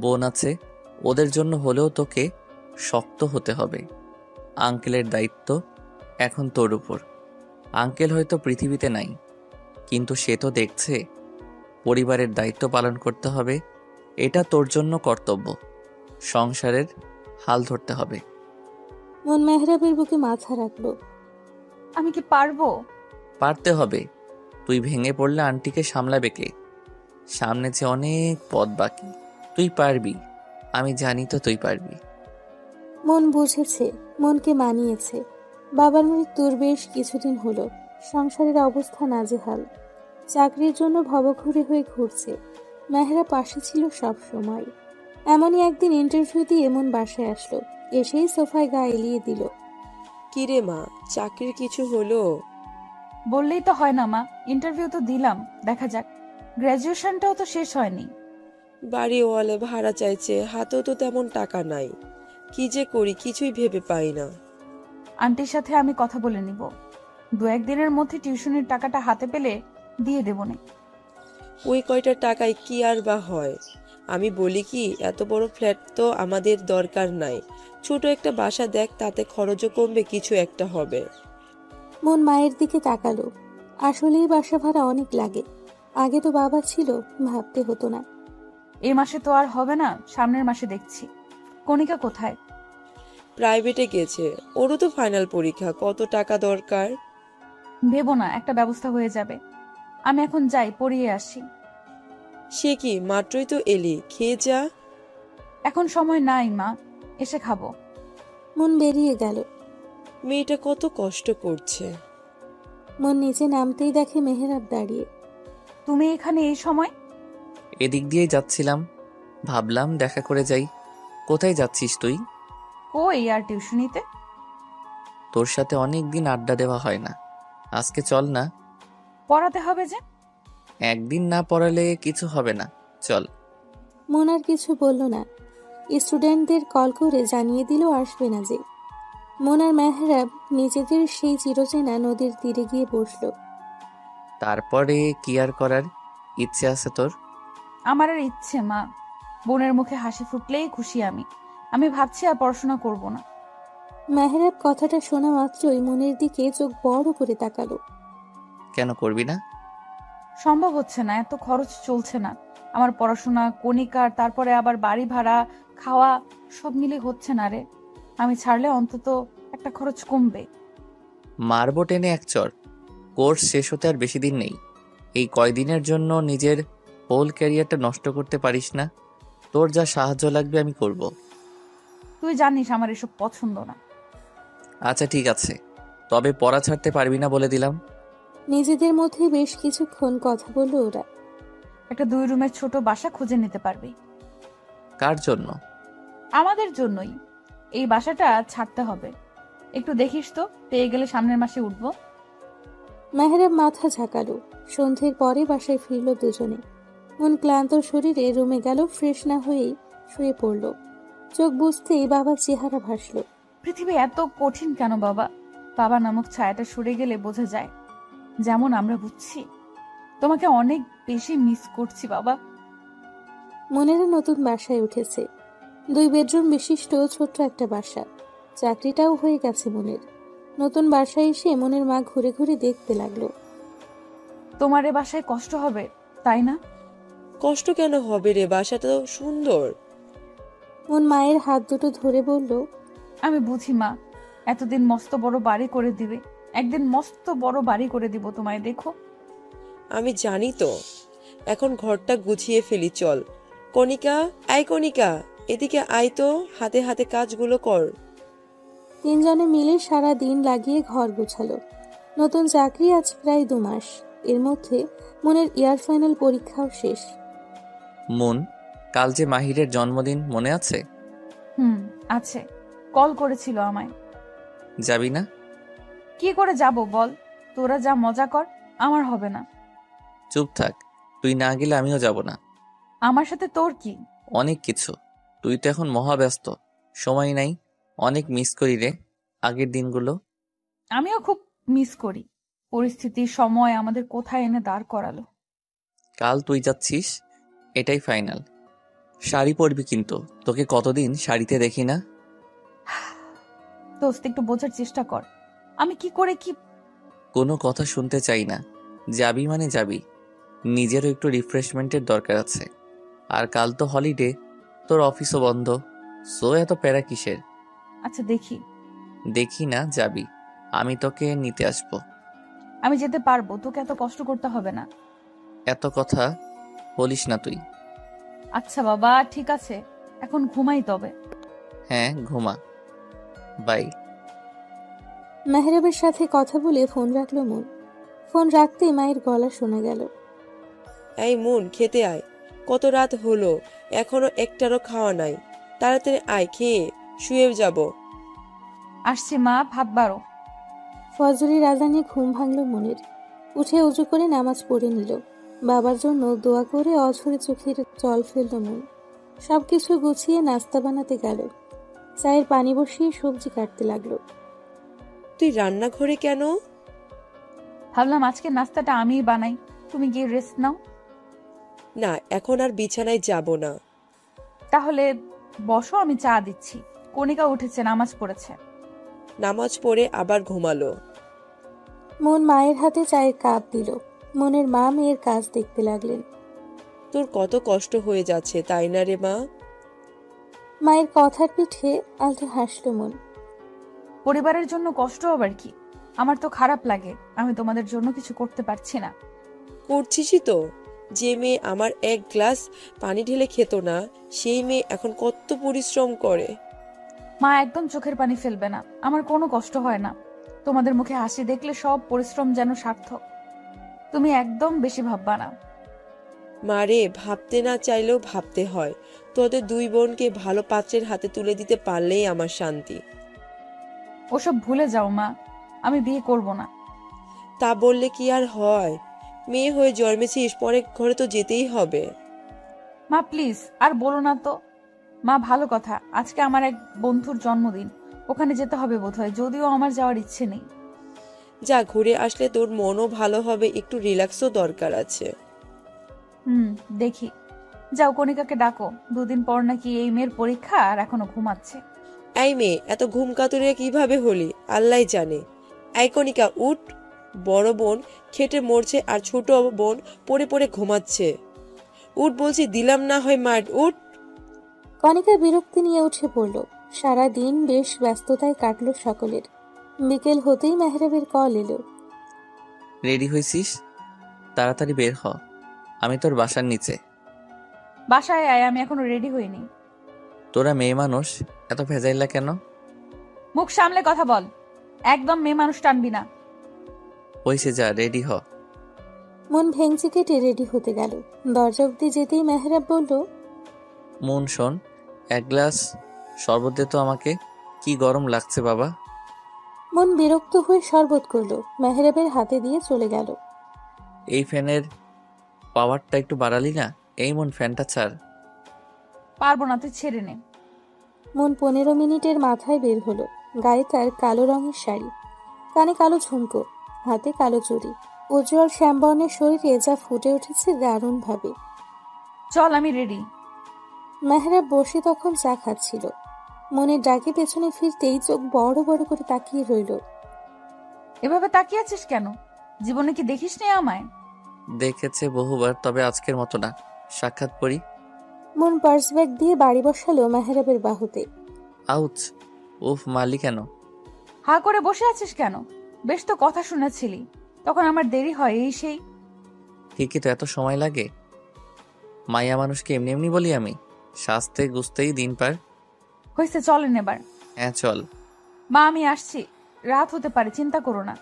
বোন আছে। ওদের জন্য হলেও তোকে শক্ত হতে হবে। আঙ্কেলের দায়িত্ব এখন তোর উপর। আঙ্কেল হয়তো পৃথিবীতে নাই, কিন্তু সে তো দেখছে। পরিবারের দায়িত্ব পালন করতে হবে, এটা তোর জন্য কর্তব্য। সংসারের হাল ধরতে হবে। মন মেহরাবের বুকে মাথা রাখলো। আমি কি পারবো? পারতে হবে। তুই ভেঙে পড়লে আন্টিকে সামলাবে কে? সামনে যে অনেক পথ বাকি। তুই পারবি, আমি জানি তো তুই পারবি। মন বুঝেছে, মনকে মানিয়েছে। বাবার মৃত্যুর বেশ কিছুদিন হলো। সংসারের অবস্থা নাজেহাল। চাকরির জন্য ভবঘুরে হয়ে ঘুরছে। মেহরা পাশে ছিল সব সময়। এমনই একদিন ইন্টারভিউ দিয়ে এমন বাসায় আসলো, এসেই সোফায় গা এলিয়ে দিল। কিরে মা, চাকরির কিছু হলো? বললেই তো হয় না মা, ইন্টারভিউ তো দিলাম, দেখা যাক। গ্র্যাজুয়েশনটাও তো শেষ হয়নি। বাড়িওয়ালে ভাড়া চাইছে, হাতেও তো তেমন টাকা নাই। কি যে করি কিছুই ভেবে পাই না। আন্টির সাথে আমি কথা বলে নিব, 2-1 দিনের মধ্যে টিউশনের টাকাটা হাতে পেলে দিয়ে দেবো না। ওই কয়টা টাকায় কি আর বা হয়? আমি বলি কি, এত বড় ফ্ল্যাট তো আমাদের দরকার নাই। ছোট একটা বাসা দেখ, তাতে খরচও কমবে, কিছু একটা হবে। মন মায়ের দিকে তাকালো। আসলেই বাসা ভাড়া অনেক লাগে। আগে তো বাবা ছিল, ভাবতে হতো না। এই মাসে তো আর হবে না, সামনের মাসে দেখছি। কণিকা কোথায়? প্রাইভেটে গেছে, ওরও তো ফাইনাল পরীক্ষা। কত টাকা দরকার? ভেবো না, একটা ব্যবস্থা হয়ে যাবে। আমি এখন যাই, পড়িয়ে আসি। সে কি, মাত্রই তো এলি, খেয়ে যা। এখন সময় নাই মা, এসে খাবো। মন বেরিয়ে গেল। মেয়েটা কত কষ্ট করছে। মন নিচে নামতেই দেখে মেহেরাব দাঁড়িয়ে। তুমি এখানে এই সময়? এদিক দিয়েই যাচ্ছিলাম, ভাবলাম দেখা করে যাই। কোথায় যাচ্ছিস তুই? কই আর টিউশনিতে। তোর সাথে অনেক দিন আড্ডা দেওয়া হয় না, আজকে চল না। পড়াতে হবে যে। একদিন না পড়ালে কিছু হবে না, চল। মন আর কিছু বলল না। স্টুডেন্টদের কল করে জানিয়ে দিল আসবে না যে। মন আর মেহরাব নিজেদের সেই চিরচেনা নদীর তীরে গিয়ে বসলো। তারপরে কি আর করার ইচ্ছে আছে তোর? আমার আর ইচ্ছে মা, বোনের মুখে হাসি ফুটলেই খুশি আমি। আমি ভাবছি আর পড়াশোনা করব না। মেহরাব কথাটা শোনা মাত্রই মনের দিকে চোখ বড় করে তাকালো। কেন করবি না? সম্ভব হচ্ছে না, এত খরচ চলছে না। আমার পড়াশোনা, কণিকার, তারপরে আবার বাড়ি ভাড়া, খাওয়া, সব মিলে হচ্ছে না রে। আমি ছাড়লে অন্তত একটা খরচ কমবে। মারবো টেনে এক চর। কোর্স শেষ হতে আর বেশি দিন নেই। এই কয়দিনের জন্য নিজের হোল ক্যারিয়ারটা নষ্ট করতে পারিস না। তোর যা সাহায্য লাগবে আমি করব। তুই জানিস আমার এসব পছন্দ না। আচ্ছা ঠিক আছে, তবে পড়া ছাড়তে পারবি না বলে দিলাম। নিজেদের মধ্যে বেশ কিছুক্ষণ কথা বলল ওরা। একটা 2 রুমের ছোট বাসা খুঁজে নিতে পারবি? কার জন্য? আমাদের জন্যই। এই বাসাটা ছাড়তে হবে। একটু দেখিস তো, পেয়ে গেলে সামনের মাসে উঠবো। মেহরাব মাথা ঝাঁকালো। সন্ধ্যের পরে বাসায় ফিরল দুজনে। মন ক্লান্ত শরীরে রুমে গেল, ফ্রেশ না হয়েই শুয়ে পড়ল। চোখ বুঝতেই বাবার চেহারা ভাসল। পৃথিবী এত কঠিন কেন বাবা? বাবা নামক ছায়াটা সরে গেলে বোঝা যায়, যেমন আমরা বুঝছি। তোমাকে অনেক বেশি মিস করছি বাবা। মনেরও নতুন বাসায় উঠেছে। 2 বেডরুম বিশিষ্ট ছোট্ট একটা বাসা। চাকরিটাও হয়ে গেছে মনের। নতুন বাসায় এসে মনের মা ঘুরে ঘুরে দেখতে লাগলো। তোমার এ বাসায় কষ্ট হবে, তাই না? কষ্ট কেন হবে রে, বাসাটা তো সুন্দর। মন মায়ের হাত দুটো ধরে বলল, আমি বুঝি মা, এতদিন মস্ত বড় বাড়ি করে দিবে, একদিন মস্ত বড় বাড়ি করে দিব তোমায়, দেখো। আমি জানি তো। এখন ঘরটা গুছিয়ে ফেলি, চল। কণিকা, আয় কণিকা, এদিকে আয় তো, হাতে হাতে কাজগুলো কর। 3 জনে মিলে সারা দিন লাগিয়ে ঘর গোছালো। নতুন চাকরি আজ প্রায় 2 মাস। এর মধ্যে মনের ইয়ার ফাইনাল পরীক্ষাও শেষ। মন, কাল যে মাহিরের জন্মদিন মনে আছে? আছে, কল করেছিল আমায়। যাবি না? কি করে যাব বল? তোরা যা মজা কর, আমার হবে না। চুপ থাক, তুই না গেলে আমিও যাব না। আমার সাথে তোর কি? অনেক কিছু। তুই তো এখন মহাব্যস্ত, সময় নাই। অনেক মিস করি রে আগের দিনগুলো। আমিও খুব মিস করি। পরিস্থিতি, সময় আমাদের কোথায় এনে দাঁড় করালো। কাল তুই যাচ্ছিস, এটাই ফাইনাল। শাড়ি পরবি কিন্তু, তোকে কতদিন শাড়িতে দেখি না। দোস্ত, একটু বোঝার চেষ্টা কর। আমি কি করে কি। কোনো কথা শুনতে চাই না। যাবি মানে যাবি। নিজেরও একটু রিফ্রেশমেন্টের দরকার আছে। আর কাল তো হলিডে, তোর অফিসও বন্ধ। সো এত প্যারা কিসের? আচ্ছা দেখি। দেখি না, যাবি। আমি তোকে নিতে আসবো। আমি যেতে পারবো, তোকে এত কষ্ট করতে হবে না। এত কথা বলিস না তুই। আচ্ছা বাবা, ঠিক আছে, এখন ঘুমাই তবে। হ্যাঁ ঘুমা, বাই। মেহরাবের সাথে কথা বলে ফোন রাখলো মন। ফোন রাখতেই মায়ের গলা শোনা গেল। এই মন, খেতে আয়। কত রাত হলো, এখনো একটারও খাওয়া নাই। তাড়াতাড়ি আয়, খেয়ে শুয়ে যাব। আসছি মা, ভাত বাড়ো। ফজরের আজানে ঘুম ভাঙল মনের। উঠে উজু করে নামাজ পড়ে নিল। বাবার জন্য দোয়া করে অঝরে চোখের জল ফেলল মন। সবকিছু গুছিয়ে নাস্তা বানাতে গেল। চায়ের পানি বসিয়ে সবজি কাটতে লাগলো। তুই রান্নাঘরে কেন? ভাবলাম আজকে নাস্তাটা আমিই বানাই, তুমি গিয়ে রেস্ট নাও। না, এখন আর বিছানায় যাব না। তাহলে বসো, আমি চা দিচ্ছি। কণিকা উঠেছে, নামাজ পড়েছে। নামাজ পড়ে আবার ঘুমালো। মন মায়ের হাতে চায়ের কাপ দিল। মনের মা মেয়ের কাজ দেখতে লাগলেন। তোর কত কষ্ট হয়ে যাচ্ছে, তাই না রে মা? মায়ের কথার পিঠে আলতো হাসল মন। পরিবারের জন্য কষ্ট আবার কি? আমার তো খারাপ লাগে আমি তোমাদের জন্য কিছু করতে পারছি না। করছিসই তো। যে মেয়ে আমার এক গ্লাস পানি ঢেলে খেত না, সেই মেয়ে এখন কত পরিশ্রম করে। মা, একদম চোখের পানি ফেলবে না। আমার কোনো কষ্ট হয় না। তোমাদের মুখে হাসি দেখলে সব পরিশ্রম যেন সার্থক। তুমি একদম বেশি ভাববা না। মারে, ভাবতে না চাইলেও ভাবতে হয়। তোদের দুই বোনকে ভালো পাত্রের হাতে তুলে দিতে পারলেই আমার শান্তি। ওসব ভুলে যাও মা, আমি বিয়ে করব না। তা বললে কি আর হয়? মেয়ে হয়ে জন্মেছিস, পরের ঘরে তো যেতেই হবে। মা প্লিজ আর বলো না তো। মা, ভালো কথা, আজকে আমার এক বন্ধুর জন্মদিন, ওখানে যেতে হবে বোধহয়, যদিও আমার যাওয়ার ইচ্ছে নেই। যা, ঘুরে আসলে তোর মনও ভালো হবে, একটু রিল্যাক্সও দরকার আছে। দেখি। যাও, কণিকাকে ডাকো। দুদিন পর নাকি এই মেয়ের পরীক্ষা, আর এখনো ঘুমাচ্ছে। এই মেয়ে, এত ঘুম কাতুরে কিভাবে হলি আল্লাহ জানে। এই কণিকা, উঠ। বড় বোন খেটে মরছে আর ছোট বোন পড়ে পড়ে ঘুমাচ্ছে। উঠ বলছি, দিলাম না হয় মাঠ, উঠ। কণিকা বিরক্তি নিয়ে উঠে পড়ল। সারাদিন বেশ ব্যস্ততায় কাটল সকলের। বিকেল হতেই মেহরাবের কল এলো। রেডি হয়েছিস? তাড়াতাড়ি বের হ, আমি তোর বাসার নিচে। বাসায় আয়, আমি এখনো রেডি হইনি। তোরা মেয়ে মানুষ, এত ভেজাইলা কেন? মুখ সামলে কথা বল। একদম মেয়ে মানুষ টানবি না। হইছে, যা রেডি হ। মন ভেঙচি কেটে রেডি হতে গেল। দরজা অব্দি যেতেই মেহরাব বলল, মন শোন, এক গ্লাস শরবত দে তো আমাকে, কি গরম লাগছে বাবা। মন বিরক্ত হয়ে শরবত করলো। মেহরাবের হাতে দিয়ে চলে গেল। এই ফ্যানের পাওয়ারটা একটু বাড়ালি না? এই মন, ফ্যানটা ছাড়। পারবো না, তুই ছেড়ে নে। মন 15 মিনিটের মাথায় বের হলো। গায়ে তার কালো রঙের শাড়ি, কানে কালো ঝুমকো, হাতে কালো চুড়ি। উজ্জ্বল শ্যামবর্ণের শরীরে যা ফুটে উঠেছে দারুণ ভাবে। চল, আমি রেডি। মেহরাব বসে তখন চা খাচ্ছিল। মনের ডাকে পেছনে ফিরতেই চোখ বড় বড় করে তাকিয়ে রইল। এভাবে তাকিয়ে আছিস কেন? জীবনে কি দেখিস নি আমায়? দেখেছে বহুবার, তবে আজকের মতো না। সাক্ষাৎ করি। মন পার্স ব্যাগ দিয়ে বাড়ি বসালো মেহরাবের বাহুতে। আউচ! উফ, মালি কেন? হা করে বসে আছিস কেন? বেশ তো কথা শুনেছিলি, তখন আমার দেরি হয় এই সেই। ঠিকই তো, এত সময় লাগে? মাইয়া মানুষকে এমনি এমনি বলি আমি? সাজতে গুছতেই দিন পার। হয়েছে, চলেন এবার। হ্যাঁ চল। মা, আমি আসছি। রাত হতে পারে, চিন্তা করো না।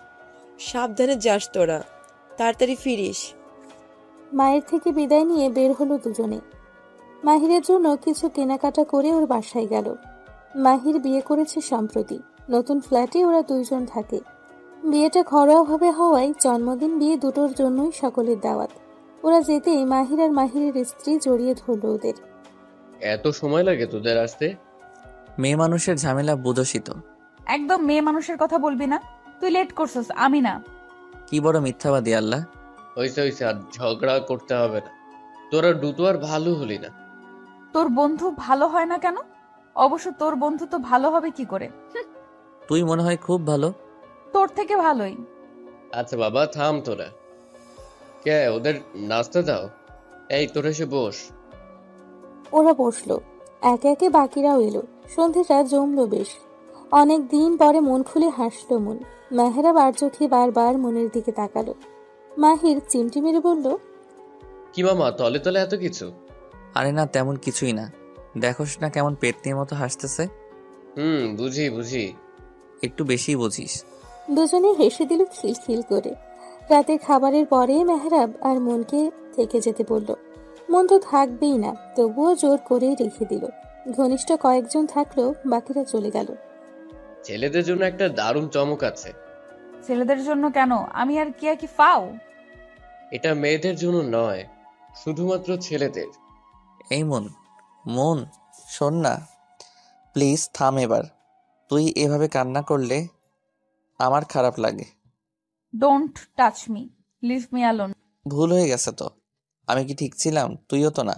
সাবধানে যাস তোরা, তাড়াতাড়ি ফিরিস। মায়ের থেকে বিদায় নিয়ে বের হলো দুজনে। মাহিরের জন্য কিছু কেনাকাটা করে ওর বাসায় গেল। মাহির বিয়ে করেছে সম্প্রতি। নতুন ফ্ল্যাটে ওরা দুইজন থাকে। বিয়েটা ঘরোয়াভাবে হওয়ায় জন্মদিন বিয়ে দুটোর জন্যই সকলের দাওয়াত। ওরা যেতেই মাহির আর মাহিরের স্ত্রী জড়িয়ে ধরল ওদের। এত সময় লাগে তোদের আসতে? মেয়ে মানুষের ঝামেলা বুঝোসই তো। একদম মেয়ে মানুষের কথা বলবি না। তুই লেট করছিস, আমি না। কি বড় মিথ্যাবাদী আল্লাহ। হইছে আর ঝগড়া করতে হবে না। তোরা দুটো আর ভালো হলি না। তোর বন্ধু ভালো হয় না কেন? অবশ্য তোর বন্ধু তো ভালো হবে কি করে? তুই মনে হয় খুব ভালো। তোর থেকে ভালোই। আচ্ছা বাবা, থাম তোরা। কে, ওদের নাস্তা দাও। এই তোরা এসে বস। ওরা বসলো। একে একে বাকিরাও এলো। সন্ধেটা জমলো বেশ। অনেক দিন পরে মন খুলে হাসলো মন। মেহরাব আর চোখে বারবার মনের দিকে তাকালো। মাহির চিমটি মেরে বলল, কি মামা, তলে তলে এত কিছু? আরে না, তেমন কিছুই না। দেখোস না কেমন পেটনির মতো হাসতেছে। বুঝি। একটু বেশি বুঝিস। দুজনে হেসে দিল খিলখিল করে। রাতে খাবারের পরে মেহরাব আর মনকে থেকে যেতে বলল। মন তো থাকবেই না, তবুও জোর করেই রেখে দিল। ঘনিষ্ঠ কয়েকজন থাকলেও বাকিরা চলে গেল। ছেলেদের জন্য একটা দারুণ চমক আছে। ছেলেদের জন্য কেন? আমি আর কি ফাও? এটা মেয়েদের জন্য নয়, শুধুমাত্র ছেলেদের। এই মন, মন শোন না, প্লিজ থাম এবার। তুই এভাবে কান্না করলে আমার খারাপ লাগে। Don't touch me, leave me alone. ভুল হয়ে গেছে তো। আমি কি ঠিক ছিলাম? তুইও তো না।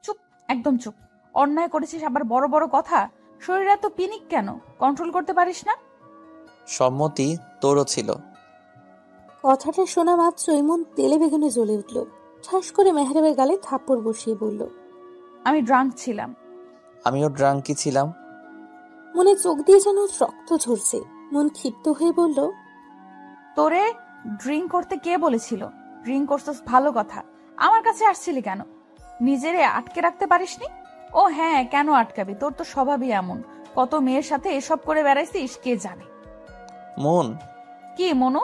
চুপ, একদম চুপ। অন্যায় করেছিস আবার বড় বড় কথা। শরীর এত পিনিক কেন? কন্ট্রোল করতে পারিস না? সম্মতি তোরও ছিল। কথাটা শোনা মাত্রই মন তেলে বেগুনে জ্বলে উঠল। ঠাস করে মেহরাবের গালে থাপ্পড় বসিয়ে বলল, আমি ড্রাঙ্ক ছিলাম। আমিও ড্রাঙ্কি ছিলাম। মনে চোখ দিয়ে যেন রক্ত ঝরছে। মন ক্ষিপ্ত হয়ে বলল, তোরে ড্রিঙ্ক করতে কে বলেছিল? ড্রিঙ্ক করছিস ভালো কথা, আমার কাছে আসছিলি কেন? নিজেরে আটকে রাখতে পারিসনি? ও হ্যাঁ, কেন আটকাবি? তোর তো স্বভাবই এমন। কত মেয়ের সাথে এসব করে বেড়াইছিস কে জানে। মন, কি মনু,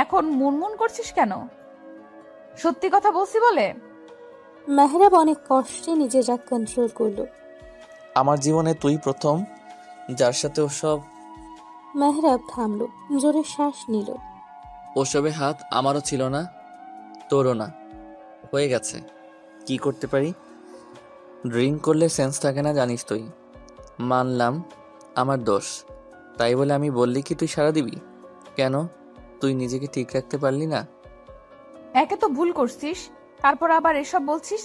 এখন মুনমুন করছিস কেন? সত্যি কথা বলছি বলে। মেহরাব অনেক কষ্টে নিজের রাগ কন্ট্রোল করলো। আমার জীবনে তুই প্রথম যার সাথে ওসব। মেহরাব থামলো, জোরে শ্বাস নিল। ওসবে হাত আমারও ছিল না, তোরও না। হয়ে গেছে, কি করতে পারি? ড্রিঙ্ক করলে সেন্স থাকে না, জানিস তুই। মানলাম আমার দোষ, তাই বলে আমি বললি কি তুই সাড়া দিবি? কেন, তুই নিজেকে ঠিক রাখতে পারলি না? একে তো ভুল করছিস, তারপর আবার এসব বলছিস।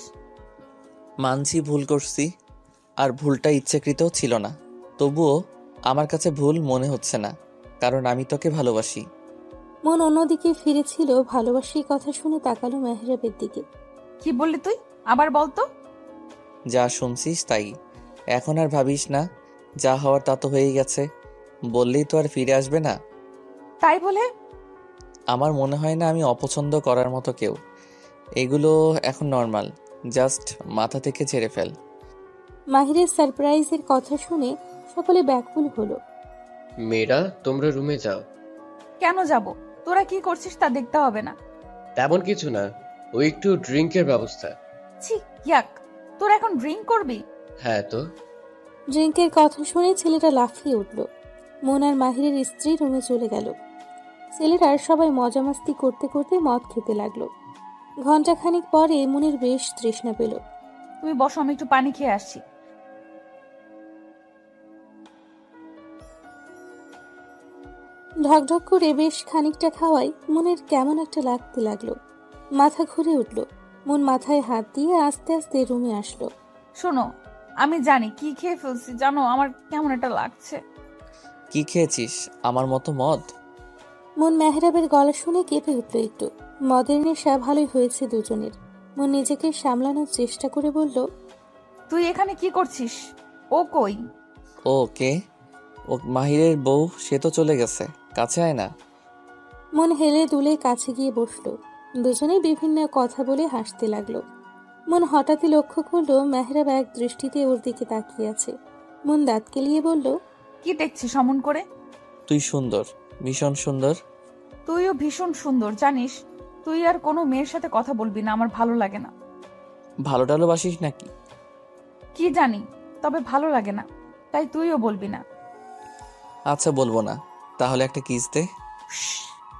মানছি ভুল করছি, আর ভুলটা ইচ্ছাকৃতও ছিল না। তবুও আমার কাছে ভুল মনে হচ্ছে না, কারণ আমি তোকে ভালোবাসি। মন অন্যদিকে ফিরেছিল। ভালোবাসি কথা শুনে তাকালো মেহরাবের দিকে। কি বললি তুই? আবার বলতো। যা শুনছিস তাই। এখন আর ভাবিস না, যা হওয়ার তা তো হয়েই গেছে। বললেই তো আর ফিরে আসবে না। তাই বলে? আমার মনে হয় না আমি অপছন্দ করার মতো কেউ। এগুলো এখন নর্মাল, জাস্ট মাথা থেকে ছেড়ে ফেল। মাহিরের সারপ্রাইজের কথা শুনে সকলে ব্যাকুল হলো। মেয়েরা, তোমরা রুমে যাও। কেন যাব? তোরা কি করছিস তা দেখতে হবে না? তেমন কিছু না, ওই একটু ড্রিঙ্কের ব্যবস্থা। ছি, ইয়াক। তোরা এখন ড্রিঙ্ক করবি? হ্যাঁ তো। ড্রিঙ্কের কথা শুনে ছেলেটা লাফিয়ে উঠল। মন আর মাহিরের স্ত্রী রুমে চলে গেল। ছেলেরা সবাই মজা মাস্তি করতে করতে মদ খেতে লাগলো। ঘন্টাখানিক পরে মনের বেশ তৃষ্ণা পেল। তুমি বসো, আমি একটু পানি খেয়ে আসছি। ঢকঢক করে বেশ খানিকটা খাওয়াই মনের কেমন একটা লাগতে লাগলো। মাথা ঘুরে উঠল। মন মাথায় হাত দিয়ে আস্তে আস্তে রুমে আসলো। শোনো, আমি জানি কি খেয়ে ফেলছি, জানো আমার কেমন একটা লাগছে। কি খেয়েছিস? আমার মতো মদ? মন মেহরাবের গলা শুনে কেঁপে উঠল একটু। মদের নেশা ভালোই হয়েছে দুজনের। মন নিজেকে সামলানোর চেষ্টা করে বলল, তুই এখানে কি করছিস? ও কই? ও কে? ও মাহিরের বউ, সে তো চলে গেছে। কাছে আয় না। মন হেলে দুলে কাছে গিয়ে বসলো। দুজনেই বিভিন্ন কথা বলে হাসতে লাগলো। মন হঠাৎই লক্ষ্য করলো মেহরাব এক দৃষ্টিতে ওর দিকে তাকিয়ে আছে। মন দাঁত কেলিয়ে বলল, কি দেখছিস অমন করে? তুই সুন্দর, ভীষণ সুন্দর। তুইও ভীষণ সুন্দর, জানিস। তুই আর কোনো মেয়ের সাথে কথা বলবি না, আমার ভালো লাগে না। ভালো টালোবাসিস নাকি? কি জানি, তবে ভালো লাগে না, তাই তুইও বলবি না। আচ্ছা বলবো না, তাহলে একটা কিস দে।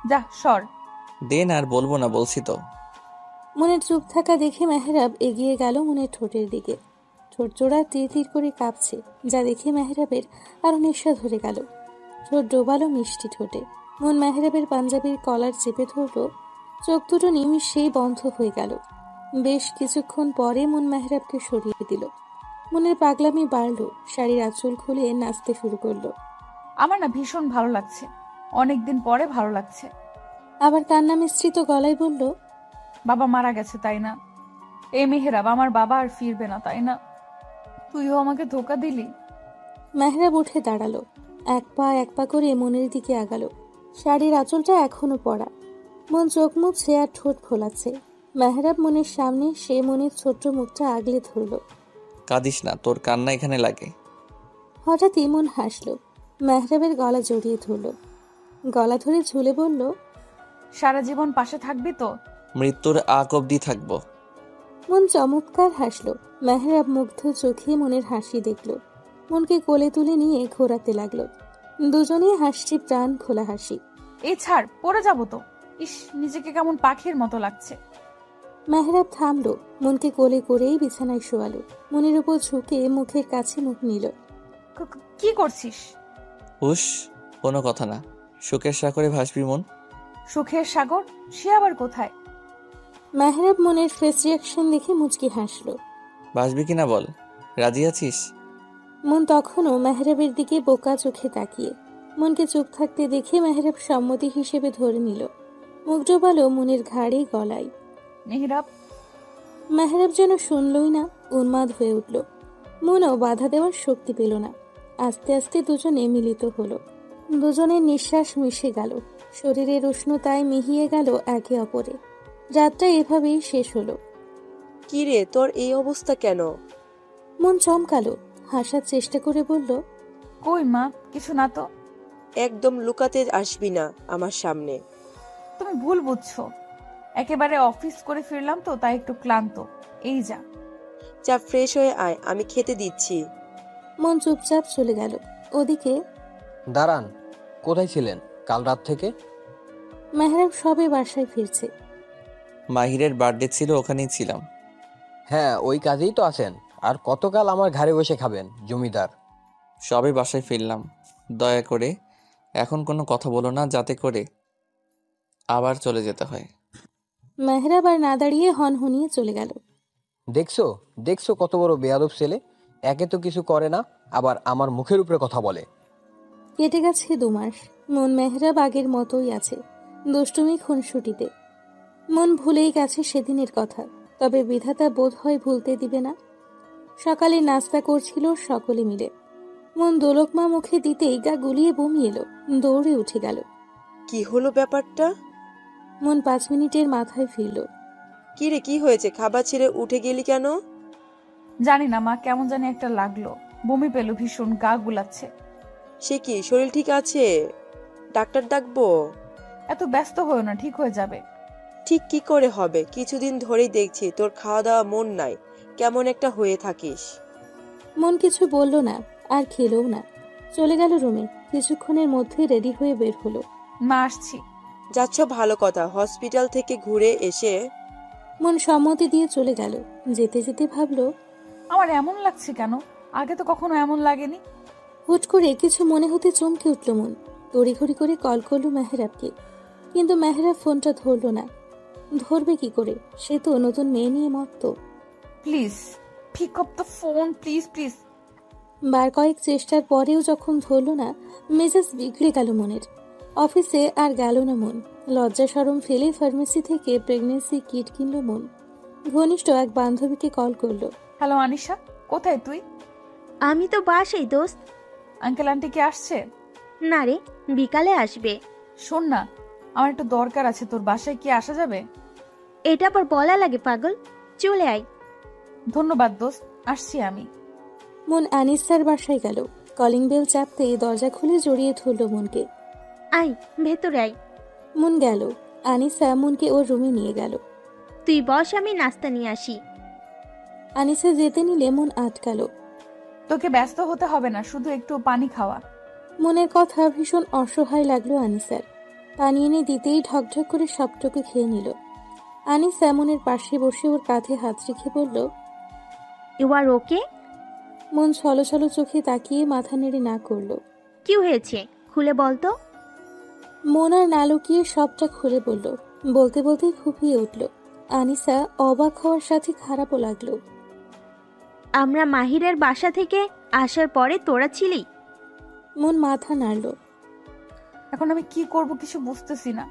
যা সর। দে না, আর বলবো না বলছি তো। মনের চুপ থাকা দেখে মেহরাব এগিয়ে গেল মনের ঠোঁটের দিকে। ঠোঁট জোড়া তীর তীর করে কাঁপছে, যা দেখে মেহরাবের আরো নেশা ধরে গেল। ঠোঁট ডোবালো মিষ্টি ঠোঁটে। মন মেহরাবের পাঞ্জাবির কলার চেপে ধরল। চোখ দুটো নিমিষেই বন্ধ হয়ে গেল। বেশ কিছুক্ষণ পরে মন মেহরাবকে সরিয়ে দিল। মনের পাগলামি বাড়ল। শাড়ির আঁচল খুলে নাচতে শুরু করলো। আমার না ভীষণ ভালো লাগছে, অনেকদিন পরে ভালো লাগছে। আবার কান্না মিশ্রিত গলায় বলল, বাবা মারা গেছে তাই না? এই মেহেরাব, আমার বাবা আর ফিরবে না তাই না? তুইও আমাকে ধোকা দিলি। মেহরাব উঠে দাঁড়ালো। এক পা করে মনের দিকে আগালো। শাড়ির আঁচলটা এখনো পরা। মন চোখ মুছছে আর ঠোঁট ফোলাচ্ছে। মেহরাব মনের সামনে সে মনের ছোট্ট মুখটা আগলে ধরল। কাঁদিস না, তোর কান্না এখানে লাগে। হঠাৎই মন হাসলো। মেহরাবের গলা জড়িয়ে ধরল। গলা ধরে ঝুলে বলল, সারা জীবন পাশে থাকবি তো? মৃত্যুর আগ অবধি থাকবো। মন চমৎকার হাসলো। মেহরাব মুগ্ধ চোখে মনের হাসি দেখল। মনকে কোলে তুলে নিয়ে ঘোরাতে লাগলো। দুজনেই হাসছি, প্রাণ খোলা হাসি। এই ছাড়, পড়ে যাবো তো। ইস, নিজেকে কেমন পাখির মতো লাগছে। মেহরাব থামলো, মনকে কোলে করেই বিছানায় শোয়ালো। মনের উপর ঝুঁকে মুখের কাছে মুখ নিল। কি করছিস? হুশ, কোনো কথা না। সুখের সাগরে ভাসবি মন। সুখের সাগর? সে আবার কোথায়? মেহরাব মনের ফেস রিয়াকশন দেখে মুচকি হাসলো। ভাসবি কিনা বল, রাজি আছিস? মন তখনও মেহরাবের দিকে বোকা চোখে তাকিয়ে। মনকে চুপ থাকতে দেখে মেহরাব সম্মতি হিসেবে ধরে নিল। মুখ ডোবালো মনের ঘাড়ে গলায়। মেহরাব। মেহরাব যেন শুনলই না, উন্মাদ হয়ে উঠল। মনও বাধা দেওয়ার শক্তি পেল না। আস্তে আস্তে দুজনে মিলিত হলো। দুজনের নিঃশ্বাস মিশে গেল, শরীরের উষ্ণতায় মিহিয়ে গেল একে অপরে। রাতটা এভাবেই শেষ হলো। কি রে, তোর এই অবস্থা কেন? মন চমকালো, হাসার চেষ্টা করে বলল, কই মা, কিছু না তো। একদম লুকাতে আসবি না আমার সামনে। তুমি ভুল বুঝছো। একেবারে অফিস করে ফিরলাম তো, তাই একটু ক্লান্ত। এই যা। যা, ফ্রেশ হয়ে আয়, আমি খেতে দিচ্ছি। মন চুপচাপ চলে গেল। ওদিকে দাঁড়ান, কোথায় ছিলেন কাল রাত থেকে? মেহরাব সবে বাসায় ফিরছে। মাহিরের বার্থডে ছিল, ওখানেই ছিলাম। হ্যাঁ, ওই কাজেই তো আছেন। আর কতকাল আমার ঘাড়ে বসে খাবেন জমিদার? সবে বাসায় ফিরলাম। দয়া করে এখন কোনো কথা বলো না, যাতে করে আবার চলে যেতে হয়। মেহরাব আর না দাঁড়িয়ে হনহনিয়ে চলে গেল। দেখছো দেখছো কত বড় বেয়াদব ছেলে। একে তো কিছু করে না, আবার আমার মুখের উপরে কথা বলে। কেটে গেছে 2 মাস। মন মেহরাব আগের মতোই আছে, দুষ্টুমি খুনসুটিতে। মন ভুলেই গেছে সেদিনের কথা, তবে বিধাতা বোধ হয় ভুলতে দিবে না। সকালে নাস্তা করছিল সকলে মিলে। মন দোলকমা মুখে দিতেই গা গুলিয়ে বমি এলো, দৌড়ে উঠে গেল। কি হলো ব্যাপারটা? মন 5 মিনিটের মাথায় ফিরল। কি রে, কি হয়েছে? খাবার ছেড়ে উঠে গেলি কেন? জানি না মা, কেমন জানি একটা লাগলো। বমি পেল ভীষণ, গা গুলাচ্ছে। সে কি, শরীর ঠিক আছে? ডাক্তার ডাকবো? এত ব্যস্ত হয়েও না, ঠিক হয়ে যাবে। ঠিক কি করে হবে? কিছুদিন ধরেই দেখছি তোর খাওয়া দাওয়া মন নাই, কেমন একটা হয়ে থাকিস। মন কিছু বলল না, আর খেলেও না। চলে গেল রুমে। কিছুক্ষণের মধ্যে রেডি হয়ে বের হলো। মা, আসছি। যাচ্ছ, ভালো কথা। হসপিটাল থেকে ঘুরে এসে মন সম্মতি দিয়ে চলে গেল। যেতে যেতে ভাবলো, আমার এমন লাগছে কেন? আগে তো কখনো এমন লাগেনি। হুট করে কিছু মনে হতে চমকে উঠল মন। তড়িঘড়ি করে কল করলো মেহরাবকে, কিন্তু মেহরাব ফোনটা ধরল না। ধরবে কি করে? সে তো নতুন মেয়ে নিয়ে মত্ত। Please pick up the phone, please please. বার কয়েক চেষ্টার পরেও যখন ধরল না, মেজাজ বিগড়ে গেল মনের। অফিসে আর গেল না মন। লজ্জা শরম ফেলে ফার্মেসি থেকে প্রেগনেন্সি কিট কিনল মন। ঘনিষ্ঠ এক বান্ধবীকে কল করলো। হ্যালো আনিশা, কোথায় তুই? আমি তো বাসাই দোস্ত। আঙ্কেল আন্টি কি আসছে? না রে, বিকালে আসবে। শোন না, আমার একটু দরকার আছে, তোর বাসায় কি আসা যাবে? এটা আবার বলা লাগে পাগল, চলে আয়। ধন্যবাদ দোস্ত, আসছি আমি। মন আনিসার বাসায় গেল। কলিং বেল চাপতে দরজা খুলে জড়িয়ে ধরল মনকে। আয় ভেতরে আয়। মন গেল। আনিসা মনকে ওর রুমে নিয়ে গেল। তুই বস, আমি নাস্তা নিয়ে আসি। আনিসা যেতে নিলে মন আটকালো। তোকে ব্যস্ত হতে হবে না, শুধু একটু পানি খাওয়া। মনের কথা ভীষণ অসহায় লাগলো আনিসার। পানি এনে দিতেই ঢকঢক করে সবটুকু খেয়ে নিল। আনিসা মনের পাশে বসে ওর কাঁধে হাত রেখে বলল, ইউ আর ওকে? মন ছলো ছলো চোখে তাকিয়ে মাথা নেড়ে না করলো। কি হয়েছে খুলে বলতো। মন আর না লুকিয়ে সবটা খুলে বলল। বলতে বলতেই ফুঁপিয়ে উঠল। আনিসা অবাক হওয়ার সাথে খারাপও লাগলো। আমরা মাহিরের বাসা থেকে আসার পরে তোরা ছিলি? মন মাথা নাড়ল। এখন আমি কি করব কিছু বুঝতেছি না।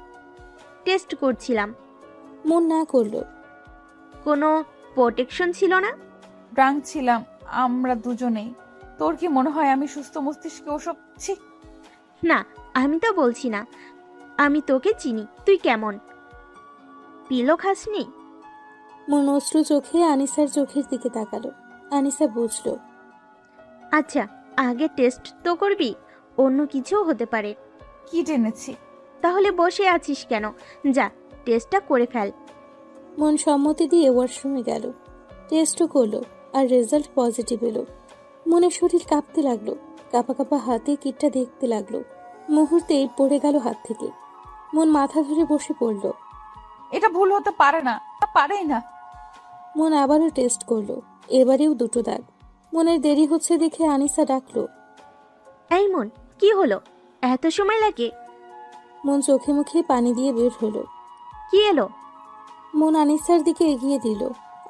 টেস্ট করছিলাম। মন না করলো। কোনো প্রোটেকশন ছিল না? ড্রাঙ্ক ছিলাম আমরা দুজনেই। তোর কি মনে হয় আমি সুস্থ মস্তিষ্কে ওসব? ছি না, আমি তো বলছি না। আমি তোকে চিনি, তুই কেমন। পিলো খাসনি? মন অশ্রু চোখে আনিসার চোখের দিকে তাকালো। আনিসা বুঝলো। আচ্ছা, আগে টেস্ট তো করবি, অন্য কিছুও হতে পারে। কি টেনেছি? তাহলে বসে আছিস কেন? যা, টেস্টটা করে ফেল। মন সম্মতি দিয়ে ওয়াশরুমে গেল, টেস্টও করলো, আর রেজাল্ট পজিটিভ এলো। মনের শরীর কাঁপতে লাগলো, কাঁপা কাঁপা হাতে কিটটা দেখতে লাগলো। মুহূর্তেই পড়ে গেল হাত থেকে। মন মাথা ধরে বসে পড়ল। এটা ভুল হতে পারে না, পারেই না। মন আবারও টেস্ট করলো, এবারেও 2টো দাগ। মনের দেরি হচ্ছে দেখে আনিসা ডাকলো, এই মন, কি হলো? এত সময় লাগে? মন চোখে মুখে পানি দিয়ে বের হলো। কি এলো? মন আনিসার দিকে এগিয়ে দিল।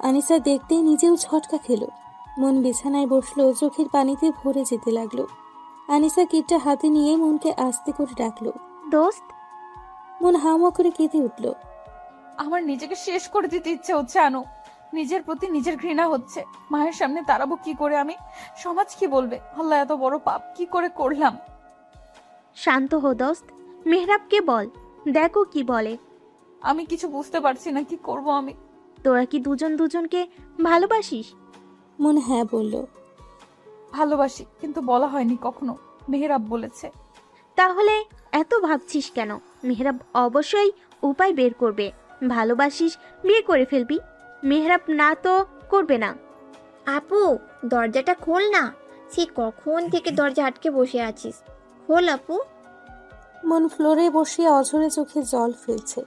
আনিসা দেখতেই নিজেও ছটকা খেলো। মন বিছানায় বসলো, চোখের পানিতে ভরে যেতে লাগলো। আনিসা কিটটা হাতে নিয়ে মনকে আস্তে করে ডাকলো, দোস্ত। মন হাওয়া করে কেঁদে উঠল। আমার নিজেকে শেষ করে দিতে ইচ্ছে হচ্ছে আনু। নিজের প্রতি নিজের ঘৃণা হচ্ছে। মায়ের সামনে দাঁড়াবো কি করে আমি? সমাজ কি বলবে? আল্লাহ, এত বড় পাপ কি করে করলাম? শান্ত হো দোস্ত, মেহরাবকে বল, দেখো কি বলে। আমি কিছু বুঝতে পারছি না, কি করব আমি। তোরা কি দুজন দুজনকে ভালোবাসিস? মন হ্যাঁ বলল। ভালোবাসি, কিন্তু বলা হয়নি কখনো। মেহরাব বলেছে। তাহলে এত ভাবছিস কেন? মেহরাব অবশ্যই উপায় বের করবে। ভালোবাসিস, বিয়ে করে ফেলবি। মেহরাব না তো করবে না। আপু, দরজাটা খোল না। সে কখন থেকে দরজা আটকে বসে আছিস? খোল আপু। মন ফ্লোরে বসে অঝরে চোখে জল ফেলছে।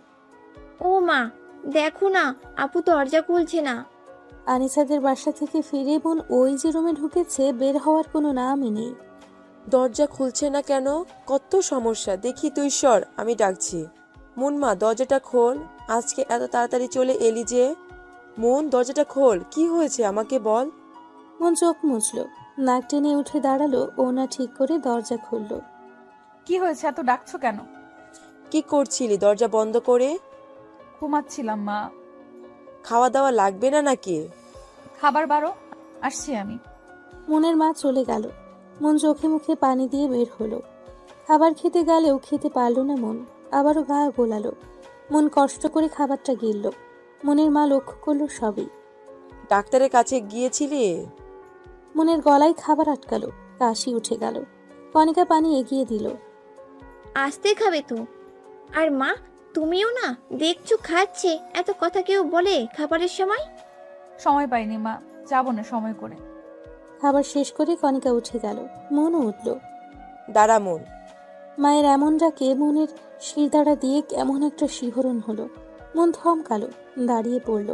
ও মা, দেখো না, আপু দরজা খুলছে না। আনিসাদের বাসা থেকে ফিরে মন ওই যে রুমে ঢুকেছে, বের হওয়ার কোনো নামই নেই। দরজা খুলছে না কেন? কত সমস্যা, দেখি তুই সর, আমি ডাকছি। মুনমা, দরজাটা খোল। আজকে এত তাড়াতাড়ি চলে এলি যে? মন, দরজাটা খোল, কি হয়েছে আমাকে বল। মন চোখ মুছল, নাক টেনে উঠে দাঁড়ালো, ওনা ঠিক করে দরজা খুলল। কি হয়েছে? এত ডাকছো কেন? কি করছিলি দরজা বন্ধ করে? ঘুমাচ্ছিলাম মা। খাওয়া দাওয়া লাগবে না নাকি? খাবার বারো, আসছি আমি। মনের মা চলে গেল। মন চোখে মুখে পানি দিয়ে বের হলো। খাবার খেতে গেলেও খেতে পারল না মন, আবারও গা গোলালো। মন কষ্ট করে খাবারটা গিলল। মনের মা লক্ষ্য করলো সবই। ডাক্তারের কাছে গিয়েছিলি? মনের গলায় খাবার আটকালো, কাশি উঠে গেল। কণিকা পানি এগিয়ে দিল। আস্তে খাবে তো। আর মা, তুমিও না, দেখছো খাচ্ছে। এত কথা কেউ বলে খাবারের সময়? সময় পাইনি মা, যাবো না সময় করে। খাবার শেষ করে কণিকা উঠে গেল। মনও উঠল। দাঁড়া মন। মায়ের এমন ডাকে মনের শিরদাঁড়া দিয়ে কেমন একটা শিহরণ হলো। মন থমকালো, দাঁড়িয়ে পড়ল।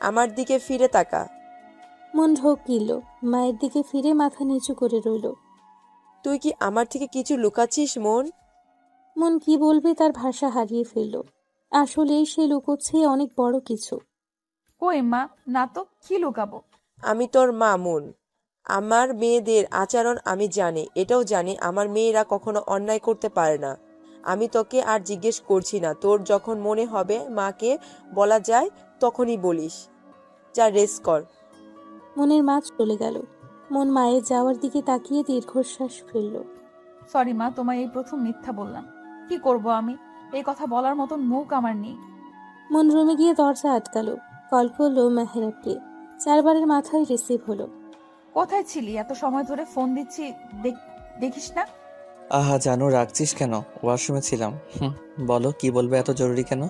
আমার দিকে ফিরে তাকা। মন ঢোক গিলল, মায়ের দিকে ফিরে মাথা নিচু করে রইল। তুই কি আমার থেকে কিছু লুকাচ্ছিস মন? মন কি বলবে তার ভাষা হারিয়ে ফেলল। আসলেই সে লুকোচ্ছে অনেক বড় কিছু। কই মা, না তো, কি লুকাবো? আমি তোর মা মন। আমার মেয়েদের আচরণ আমি জানি, এটাও জানি আমার মেয়েরা কখনো অন্যায় করতে পারে না। আমি তোকে আর জিজ্ঞেস করছি না, তোর যখন মনে হবে মাকে বলা যায় তখনই বলিস। যা রেস্ট কর। মনের মা চলে গেল। মন মায়ের যাওয়ার দিকে তাকিয়ে দীর্ঘশ্বাস ফেলল। সরি মা, তোমায় এই প্রথম মিথ্যা বললাম। কি করব আমি? এই কথা বলার মতন মুখ আমার নেই। মন রুমে গিয়ে দরজা আটকালো। কল করলো মেহরাবকে। 4 বারের মাথায় রিসিভ হলো। কোথায় ছিলি? এত সময় ধরে ফোন দিচ্ছি, দেখিস না? আহা জানু, রাখছিস কেন? ওয়াশরুমে ছিলাম। বলো, কি বলবে? এত জরুরি কেন?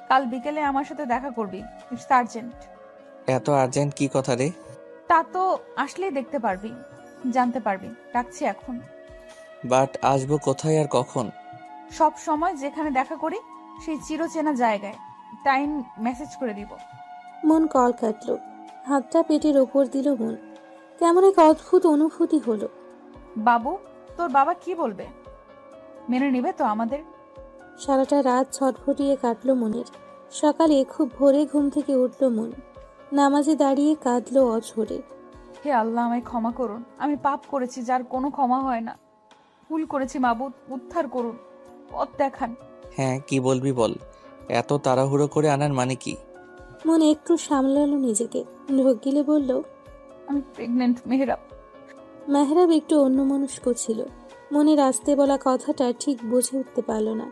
কাল বিকেলে আমার সাথে দেখা করবি, ইটস আর্জেন্ট। এত আর্জেন্ট কি কথা রে? তা তো আসলেই দেখতে পারবি, জানতে পারবি। রাখছি এখন। বাট আসবো কোথায় আর কখন? সব সময় যেখানে দেখা করি সেই চিরচেনা জায়গায়। টাইম মেসেজ করে দিব। মন কল কাটলো। হাতটা পেটের ওপর দিল মন। কেমন এক অদ্ভুত অনুভূতি হলো। বাবু, তোর বাবা কি বলবে? মেনে নিবে তো আমাদের? সারাটা রাত ছটফটিয়ে কাটলো মনের। সকালে খুব ভোরে ঘুম থেকে উঠল মন। নামাজে দাঁড়িয়ে কাঁদলো অঝরে। হে আল্লাহ, আমায় ক্ষমা করুন। আমি পাপ করেছি যার কোনো ক্ষমা হয় না। ভুল করেছি মাবুদ, উদ্ধার করুন, পথ দেখান। হ্যাঁ, কি বলবি বল। এত তাড়াহুড়ো করে আনার মানে কি? মন একটু সামলালো নিজেকে। ঢোক গিলে বলল, আমি প্রেগনেন্ট মেহরাব। মেহরাব একটু অন্যমনস্ক ছিল। মনের আসতে বলা কথাটা ঠিক বুঝে উঠতে পারল না।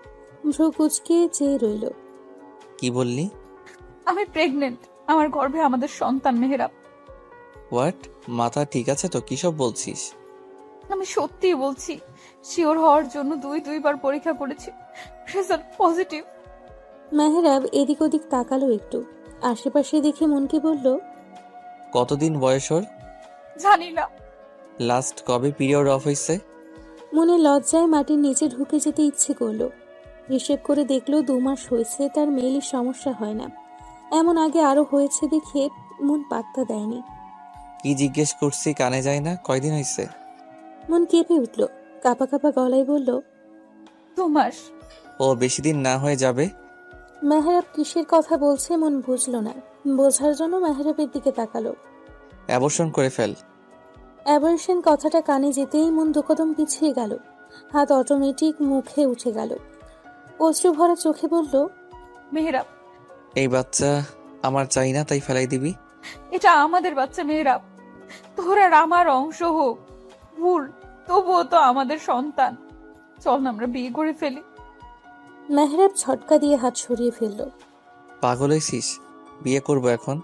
ভ্রু কুচকে চেয়ে রইল। কি বললি? আমি প্রেগনেন্ট। আমার গর্ভে আমাদের সন্তান মেহরাব। হোয়াট? মাথা ঠিক আছে তো? কি সব বলছিস? আমি সত্যিই বলছি। শিওর হওয়ার জন্য দুইবার পরীক্ষা করেছি, রেজাল্ট পজিটিভ। মেহরাব এদিক ওদিক তাকালো একটু, আশেপাশে দেখে মনকে বলল, কতদিন বয়স ওর? জানি না। লাস্ট কবে পিরিয়ড অফ হয়েছে? মনে লজ্জায় মাটির নিচে ঢুকে যেতে ইচ্ছে করলো। হিসেব করে দেখলো 2 মাস হয়েছে তার মেয়েলির সমস্যা হয় না। এমন আগে আরো হয়েছে দেখে মন পাত্তা দেয়নি। কি জিজ্ঞেস করছি কানে যায় না? কয়দিন হয়েছে? মন কেঁপে উঠল, কাঁপা কাঁপা গলায় বলল, 2 মাস। ও বেশি দিন না হয়ে যাবে। মেহরাব কিসের কথা বলছে মন বুঝলো না। বোঝার জন্য মেহরাবের দিকে তাকালো। অ্যাবর্শন করে ফেল। অ্যাবর্শন কথাটা কানে যেতেই মন 2 কদম পিছিয়ে গেল, হাত অটোমেটিক মুখে উঠে গেল। অশ্রু ভরা চোখে বলল, মেহরাব, এই বাচ্চা আমার চাই না, তাই ফেলাই দিবি? এটা আমাদের বাচ্চা মেহরাব, তোর আর আমার অংশ হোক ভুল, তবুও তো আমাদের সন্তান। চল না আমরা বিয়ে করে ফেলি। মেহরাব ঝটকা দিয়ে হাত সরিয়ে ফেলল। পাগল হয়েছিস? বিয়ে করব এখন?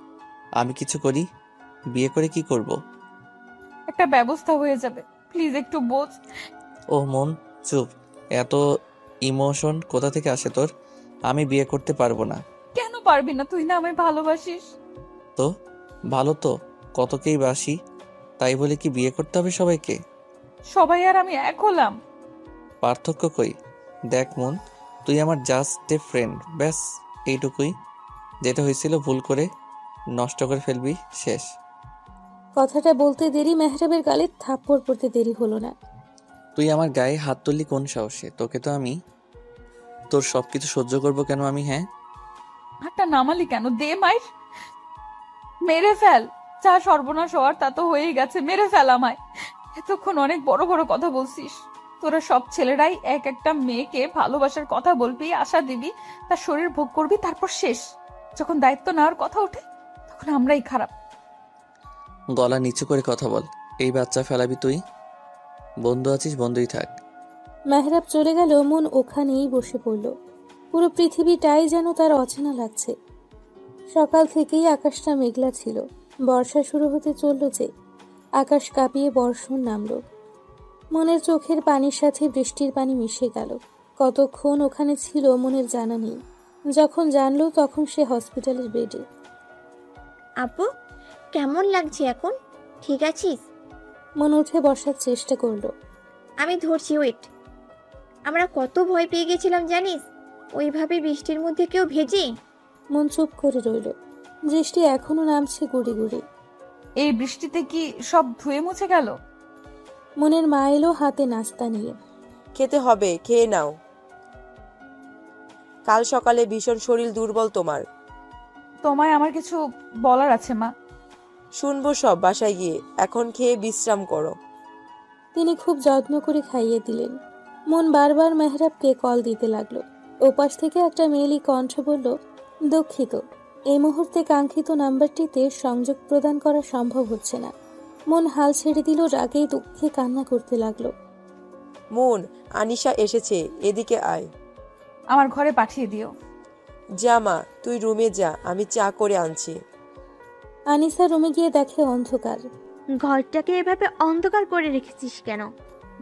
আমি কিছু করি? বিয়ে করে কি করব? একটা ব্যবস্থা হয়ে যাবে, প্লিজ একটু বোঝ। ও মন চুপ। এত ইমোশন কোথা থেকে আসে তোর? আমি বিয়ে করতে পারবো না। কেন পারবি না? তুই না আমায় ভালোবাসিস। তো ভালো তো কতকেই বাসি, তাই বলে কি বিয়ে করতে হবে সবাইকে? সবাই আর আমি এক হলাম? পার্থক্য কই? দেখ মন, তুই আমার জাস্ট এ ফ্রেন্ড, ব্যাস এইটুকুই। যেটা হয়েছিল ভুল করে নষ্ট করে ফেলবি, শেষ। কথাটা বলতে দেরি মেহরাবের গালে থাপ্পড় পড়তে দেরি হলো না। তুই আমার গায়ে হাত তুললি কোন সাহসে? তোকে তো আমি তোর সবকিছু সহ্য করবো কেন আমি? হ্যাঁ, হাতটা নামালি কেন? দে মাইর, মেরে ফেল। যা সর্বনাশ হওয়ার তা তো হয়েই গেছে, মেরে ফেল আমায়। এতক্ষণ অনেক বড় বড় কথা বলছিস। তোরা সব ছেলেরাই এক একটা মেয়েকে ভালোবাসার কথা বলবি, আশা দিবি, তার শরীর ভোগ করবি, তারপর শেষ। যখন দায়িত্ব নেওয়ার কথা ওঠে তখন আমরাই খারাপ। গলা নিচু করে কথা বল। এই বাচ্চা ফেলাবি তুই? বন্ধু আছিস, বন্ধুই থাক। মেহরাব চলে গেল, মন ওখানেই বসে পড়ল। পুরো পৃথিবীটাই যেন তার অচেনা লাগছে। সকাল থেকেই আকাশটা মেঘলা ছিল, বর্ষা শুরু হতে চলল যে। আকাশ কাঁপিয়ে বর্ষণ নামল। মনের চোখের পানির সাথে বৃষ্টির পানি মিশে গেল। কতক্ষণ ওখানে ছিল মনের জানা নেই। যখন জানলো তখন সে হসপিটালের বেডে। আপু, কেমন লাগছে এখন? ঠিক আছিস? মন উঠে বসার চেষ্টা করলো। আমি ধরছি, ওয়েট। আমরা কত ভয় পেয়ে গেছিলাম জানিস, ওইভাবে বৃষ্টির মধ্যে কেউ ভেজে। মন চুপ করে রইল। বৃষ্টি এখনো নামছে গুড়ি গুড়ি। এই বৃষ্টিতে কি সব ধুয়ে মুছে গেল? মনের মা এলো হাতে নাস্তা নিয়ে। খেতে হবে, খেয়ে নাও। কাল সকালে ভীষণ শরীর দুর্বল তোমার। তোমায় আমার কিছু বলার আছে মা। শুনবো সব বাসায় গিয়ে, এখন খেয়ে বিশ্রাম করো। তিনি খুব যত্ন করে খাইয়ে দিলেন। মন বারবার মেহরাবকে কল দিতে লাগলো। ওপাশ থেকে একটা মেয়েলি কণ্ঠ বলল, দুঃখিত, এই মুহূর্তে কাঙ্ক্ষিত নাম্বারটিতে সংযোগ প্রদান করা সম্ভব হচ্ছে না। মন হাল ছেড়ে দিল, রাগে দুঃখে কান্না করতে লাগলো। মন, আনিশা এসেছে, এদিকে আয়। আমার ঘরে পাঠিয়ে দিও। যা মা, তুই রুমে যা, আমি চা করে আনছি। আনিসা রুমে গিয়ে দেখে অন্ধকার। ঘরটাকে এভাবে অন্ধকার করে রেখেছিস কেন?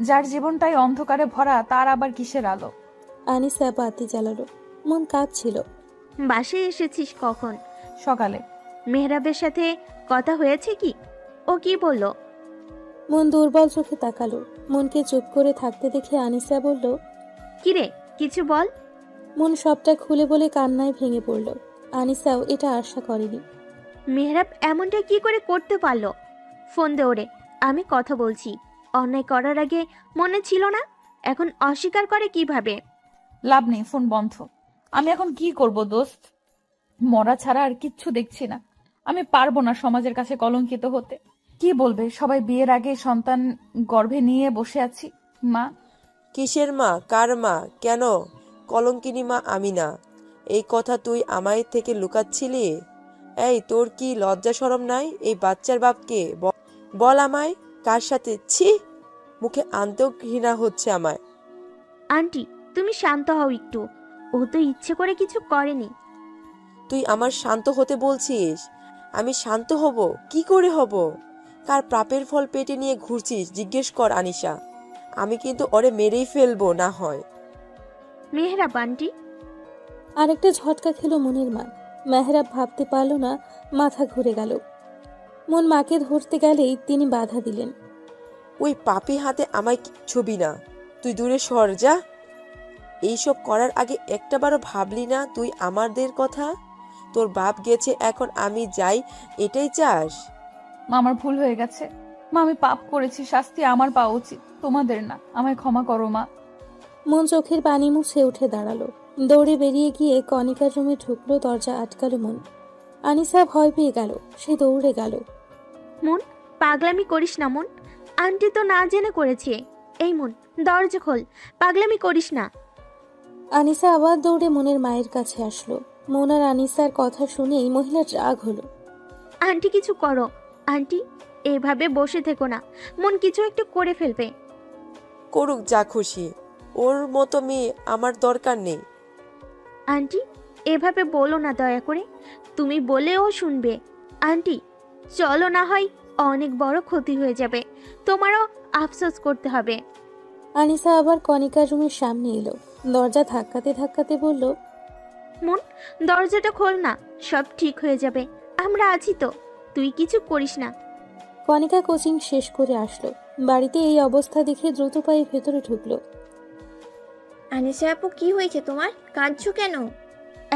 যার জীবনটাই অন্ধকারে ভরা তার আবার কিসের আলো? আনিসা বাতি জ্বালালো। মন কাঁদছিল। বাসায় এসেছিস কখন? সকালে। মেহরাবের সাথে কথা হয়েছে কি? ও কি বলল? মন দুর্বল চোখে তাকালো। মনকে চুপ করে থাকতে দেখে আনিসা বলল, কিরে, কিছু বল। মন সবটা খুলে বলে কান্নায় ভেঙে পড়ল। আনিসাও এটা আশা করেনি। মেহরাব এমনটা কি করে করতে পারলো? ফোন দে ওরে, আমি কথা বলছি। অন্যায় করার আগে মনে ছিল না, এখন অস্বীকার করে কিভাবে? লাভ নেই, ফোন বন্ধ। আমি এখন কি করব দোস্ত? মরা ছাড়া আর কিচ্ছু দেখছি না। আমি পারবো না সমাজের কাছে কলঙ্কিত হতে। কি বলবে সবাই? বিয়ের আগে সন্তান গর্ভে নিয়ে বসে আছি। মা? কিসের মা? কার মা? কেন? কলঙ্কিনী মা আমি না। এই কথা তুই আমায় থেকে লুকাচ্ছিলি? এই, তোর কি লজ্জা শরম নাই? এই বাচ্চার বাপকে বল আমায়, কার সাথে? ছি, মুখে আনতেও ঘৃণা হচ্ছে আমায়। আন্টি, তুমি শান্ত হও একটু। ও তো ইচ্ছে করে কিছু করেনি। তুই আমার শান্ত হতে বলছিস? আমি শান্ত হব? কি করে হব? কার পাপের ফল পেটে নিয়ে ঘুরছিস জিজ্ঞেস কর আনিশা। আমি কিন্তু ওরে মেরেই ফেলবো না হয়। মেহরাব আন্টি। আরেকটা ঝটকা খেলো মনের মা। মেহরাব ভাবতে পারল না, মাথা ঘুরে গেল। মন মাকে ধরতে গেলেই তিনি বাধা দিলেন। ওই পাপি হাতে আমায় ছবি না, তুই দূরে সর যা। এইসব করার আগে একটাবারও ভাবলি না তুই আমাদের কথা? তোর বাপ গেছে, এখন আমি যাই, এটাই চাস? মা, আমার ভুল হয়ে গেছে। মা, আমি পাপ করেছি, শাস্তি আমার পাওয়া উচিত, তোমাদের না। আমায় ক্ষমা করো মা। মন চোখের পানি মুছে উঠে দাঁড়ালো। দৌড়ে বেরিয়ে গিয়ে কণিকার রুমে ঢুকলো, দরজা আটকালো মন। আনিসা ভয় পেয়ে গেল, সে দৌড়ে গেল। মন, পাগলামি করিস না মন, আন্টি তো না জেনে করেছে। এই মন, দরজা খোল, পাগলামি করিস না। আনিসা আবার দৌড়ে মনের মায়ের কাছে আসলো। মন আর আনিসার কথা শুনেই মহিলার রাগ হলো। আন্টি কিছু করো, আন্টি এভাবে বসে থেকো না, মন কিছু একটু করে ফেলবে। করুক যা খুশি, ওর মতো মেয়ে আমার দরকার নেই। আন্টি এভাবে বলো না দয়া করে, তুমি বলেও শুনবে। আন্টি চলো, না হয় অনেক বড় ক্ষতি হয়ে যাবে, তোমারও আফসোস করতে হবে। আনিসা আবার কণিকার রুমের সামনে এলো, দরজা ধাক্কাতে ধাক্কাতে বলল, মন দরজাটা খোল না, সব ঠিক হয়ে যাবে, আমরা আছি তো, তুই কিছু করিস না। কণিকা কোচিং শেষ করে আসলো। বাড়িতে এই অবস্থা দেখে দ্রুত পায়ে ভেতরে ঢুকলো। আনিসা আপু, কি হয়েছে তোমার? কাঁদছো কেন?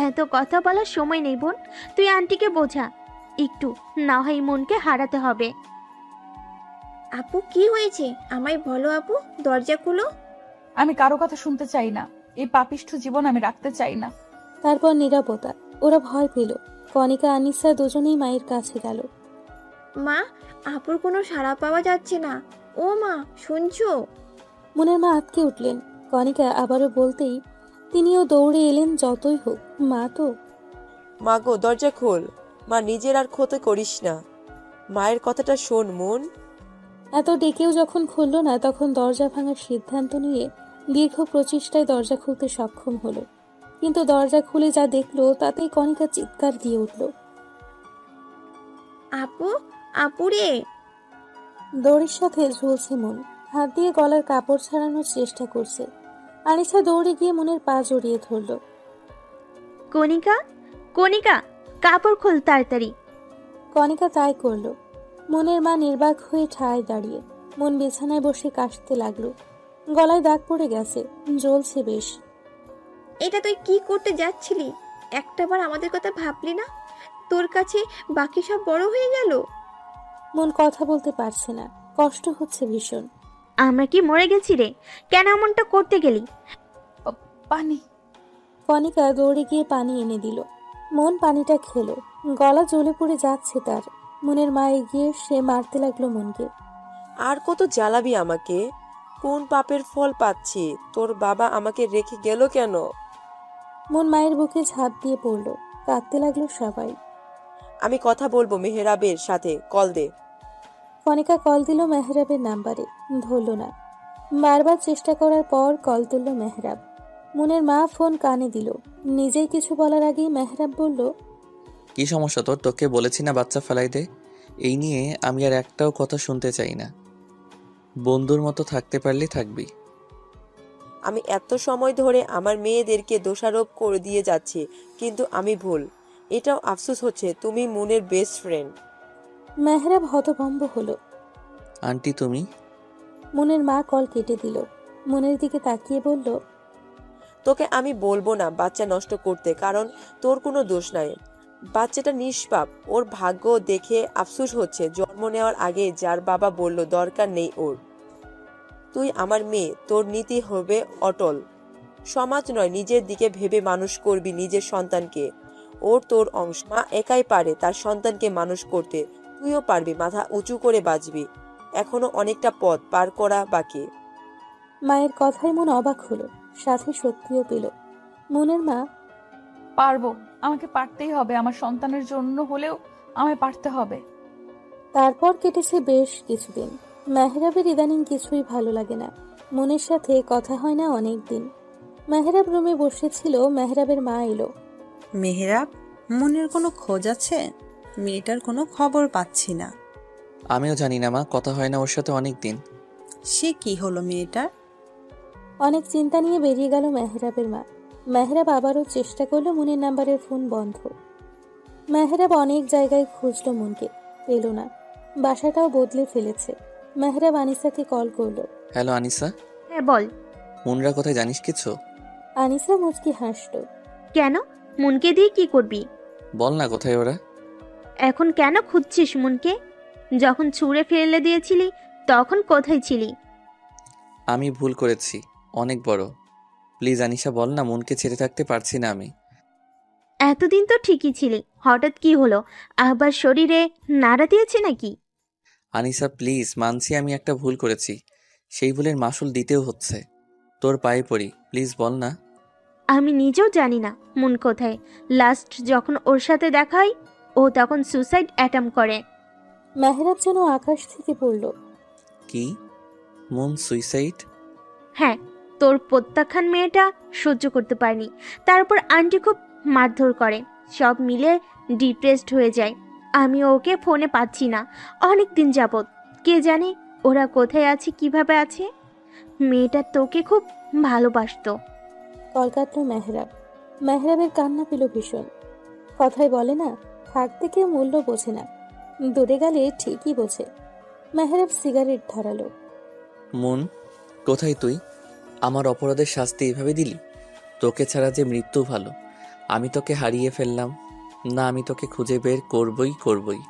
এত কথা বলার সময় নেই বোন, তুই আন্টিকে বোঝা একটু, না হয় মনকে হারাতে হবে। আপু কি হয়েছে আমায় বলো আপু, দরজা খুলো। আমি কারো কথা শুনতে চাই না, এই পাপিষ্ঠ জীবন আমি রাখতে চাই না। তারপর নিরাপত্তা, ওরা ভয় পেল। কণিকা আনিসা দুজনেই মায়ের কাছে গেল। মা, আপুর কোনো সাড়া পাওয়া যাচ্ছে না। ও মা, শুনছো? মনের মা আটকে উঠলেন। কণিকা আবারও বলতেই তিনিও দৌড়ে এলেন। যতই হোক মা তো। মা গো, দরজা খোল। মা, নিজের আর ক্ষতি করিস না, মায়ের কথাটা শোন মন। এত ডেকেও যখন খুলল না, তখন দরজা ভাঙার সিদ্ধান্ত নিয়ে দীর্ঘ প্রচেষ্টায় দরজা খুলতে সক্ষম হলো। কিন্তু দরজা খুলে যা দেখলো তাতেই কণিকা চিৎকার দিয়ে উঠল। আপু, আপুরে! দড়ির সাথে ঝুলছে মন, হাত দিয়ে গলার কাপড় ছাড়ানোর চেষ্টা করছে। আনিসা দৌড়ে গিয়ে মনের পা জড়িয়ে ধরল। কণিকা, কণিকা, কাপড় খোল তাড়াতাড়ি। কণিকা তাই করল। মনের মা নির্বাক হয়ে ঠায় দাঁড়িয়ে। মন বিছানায় বসে কাশতে লাগলো। গলায় দাগ পড়ে গেছে, জ্বলছে বেশ। এটা তুই কি করতে যাচ্ছিলি? একটাবার আমাদের কথা ভাবলি না? তোর কাছে বাকি সব বড় হয়ে গেল। মন কথা বলতে পারছে না, কষ্ট হচ্ছে ভীষণ। আমরা কি মরে গেছি রে? কেন এমনটা করতে গেলি? পানি। কণিকা দৌড়ে গিয়ে পানি এনে দিল। মন পানিটা খেলো, গলা জ্বলে পড়ে যাচ্ছে তার। মনের মা এগিয়ে সে মারতে লাগলো মনকে। আর কত জ্বালাবি আমাকে? কোন পাপের ফল পাচ্ছি? তোর বাবা আমাকে রেখে গেল কেন? মন মায়ের বুকে ঝাঁপ দিয়ে পড়ল। কাঁদতে লাগলো সবাই। আমি কথা বলবো মেহরাবের সাথে, কল দে। কণিকা কল দিল মেহরাবের নাম্বারে, ধরল না। বারবার চেষ্টা করার পর কল তুলল মেহরাব। মনের মা ফোন কানে দিল। নিজেই কিছু বলার আগেই মেহরাব বলল, কি সমস্যা তোর? তোকে বলেছি না বাচ্চা ফেলাই দে। এই নিয়ে আমি আর একটাও কথা শুনতে চাই না। বন্ধুর মতো থাকতে পারলে থাকবি। আমি এত সময় ধরে আমার মেয়েদেরকে দোষারোপ করে দিয়ে যাচ্ছি, কিন্তু আমি ভুল। এটাও আফসোস হচ্ছে তুমি মুনের বেস্ট ফ্রেন্ড। মেহরাব হতভম্ব হলো। আন্টি তুমি? মনের মা কল কেটে দিল। মনের দিকে তাকিয়ে বলল, তোকে আমি বলবো না বাচ্চা নষ্ট করতে, কারণ তোর কোনো দোষ নাই। বাচ্চাটা নিষ্পাপ, ওর ভাগ্য দেখে আফসোস হচ্ছে। জন্ম নেওয়ার আগে যার বাবা বলল দরকার নেই ওর। তুই আমার মেয়ে, তোর নীতি হবে অটল। সমাজ নয়, নিজের দিকে ভেবে মানুষ করবি নিজের সন্তানকে। ওর তোর অংশ। মা একাই পারে তার সন্তানকে মানুষ করতে, তুইও পারবি। মাথা উঁচু করে বাঁচবি, এখনো অনেকটা পথ পার করা বাকি। মায়ের কথায় মন অবাক হলো, সাথে শক্তিও পেল। মনের মা, পারবো, আমাকে পারতেই হবে, আমার সন্তানের জন্য হলেও আমায় পারতে হবে। তারপর কেটেছে বেশ কিছুদিন। মেহরাবের ইদানিং কিছুই ভালো লাগে না। মনের সাথে কথা হয় না অনেক দিন। মেহরাব রুমে বসেছিল, মেহরাবের মা এলো। মেহরাব, মনের কোনো খোঁজ আছে? মেয়েটার কোনো খবর পাচ্ছি না। আমিও জানি না মা, কথা হয় না ওর সাথে অনেক দিন। সে কি হলো মেয়েটার? অনেক চিন্তা নিয়ে বেরিয়ে গেল মেহরাবের মা। মেহরাব আবারও চেষ্টা করলো মুনের নাম্বারের ফোন বন্ধ। মেহরাব অনেক জায়গায় খুঁজলো মুনকে, পেল না। বাসাটাও বদলে ফেলেছে। মেহরাব আনিসাকে কল করলো। হ্যালো আনিসা, হ্যাঁ বল। মুনরা কোথায় জানিস কিছু? আনিসা মুচকি হাসলো। কেন? মুনকে দিয়ে কি করবি? বল না কোথায় ওরা। এখন কেন খুঁজছিস মুনকে? যখন ছুঁড়ে ফেলে দিয়েছিলি তখন কোথায় ছিলি? আমি ভুল করেছি, অনেক বড়। প্লিজ আনিসা বল না, মুনকে ছেড়ে থাকতে পারছি না আমি। এতদিন তো ঠিকই ছিলি, হঠাৎ কি হলো? আবার শরীরে নাড়া দিয়েছে নাকি? আনিসা প্লিজ, মানছি আমি একটা ভুল করেছি, সেই ভুলের মাসুল দিতেও হচ্ছে। তোর পায়ে পড়ি, প্লিজ বল না। আমি নিজেও জানি না মুন কোথায়। লাস্ট যখন ওর সাথে দেখা হয় ও তখন সুসাইড অ্যাটেম্প করে। মেহরাব যেন আকাশ থেকে পড়ল। কি? Moon suicide? হ্যাঁ, তোর প্রত্যাখ্যান মেয়েটা সহ্য করতে পারেনি। তারপর আন্টি খুব মারধর করে, সব মিলে ডিপ্রেসড হয়ে যায়। আমি ওকে ফোনে পাচ্ছি না অনেক দিন যাবৎ। কে জানে ওরা কোথায় আছে, কিভাবে আছে। মেয়েটা তোকে খুব ভালোবাসতো। কল কাটল মেহরাব। মেহরাবের কান্না পেল ভীষণ। কথায় বলে না, থাকতে কেউ মূল্য বোঝে না, দূরে গেলে ঠিকই বোঝে। মেহরাব সিগারেট ধরালো। মুন, কোথায় তুই? আমার অপরাধের শাস্তি এভাবে দিলি? তোকে ছাড়া যে মৃত্যু ভালো। আমি তোকে হারিয়ে ফেললাম না, আমি তোকে খুঁজে বের করবই।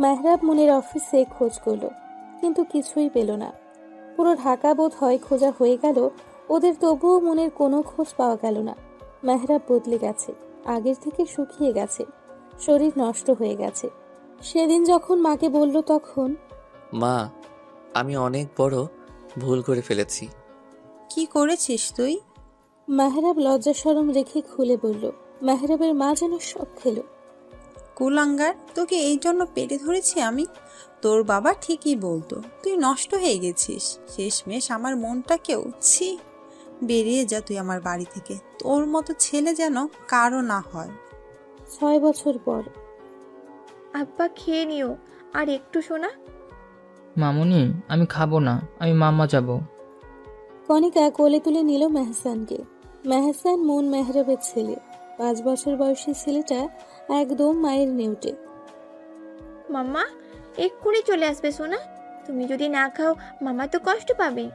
মেহরাব মুনের অফিসে খোঁজ করলো, কিন্তু কিছুই পেল না। পুরো ঢাকা বোধ হয় খোঁজা হয়ে গেল ওদের, তবুও মুনের কোনো খোঁজ পাওয়া গেল না। মেহরাব বদলে গেছে, আগের থেকে শুকিয়ে গেছে, শরীর নষ্ট হয়ে গেছে। সেদিন যখন মাকে বলল তখন, মা, আমি অনেক বড় ভুল করে ফেলেছি। কি করেছিস তুই? মেহরাব লজ্জা শরম রেখে খুলে বলল। মেহরাবের মা যেন সব খেল। কুলাঙ্গার, তোকে এই জন্য পেটে ধরেছি আমি? তোর বাবা ঠিকই বলতো, তুই নষ্ট হয়ে গেছিস। শেষমেশ আমার মনটাকেও। ছি, বেরিয়ে যা তুই আমার বাড়ি থেকে। তোর মতো ছেলে যেন কারো না হয়। 6 বছর পর। আব্বা খেয়ে নিও আর একটু, শোনা। মামুনি, আমি খাবো না, আমি মামা যাব। কণিকা কোলে তুলে নিল মেহসানকে। মেহসান মুন মেহরাবের ছেলে। 5 বছর বয়সী ছেলেটা একদম মায়ের নেউটে। মাম্মা এক্ষুনি চলে আসবে সোনা। তুমি যদি না খাও মামা তো কষ্ট পাবে।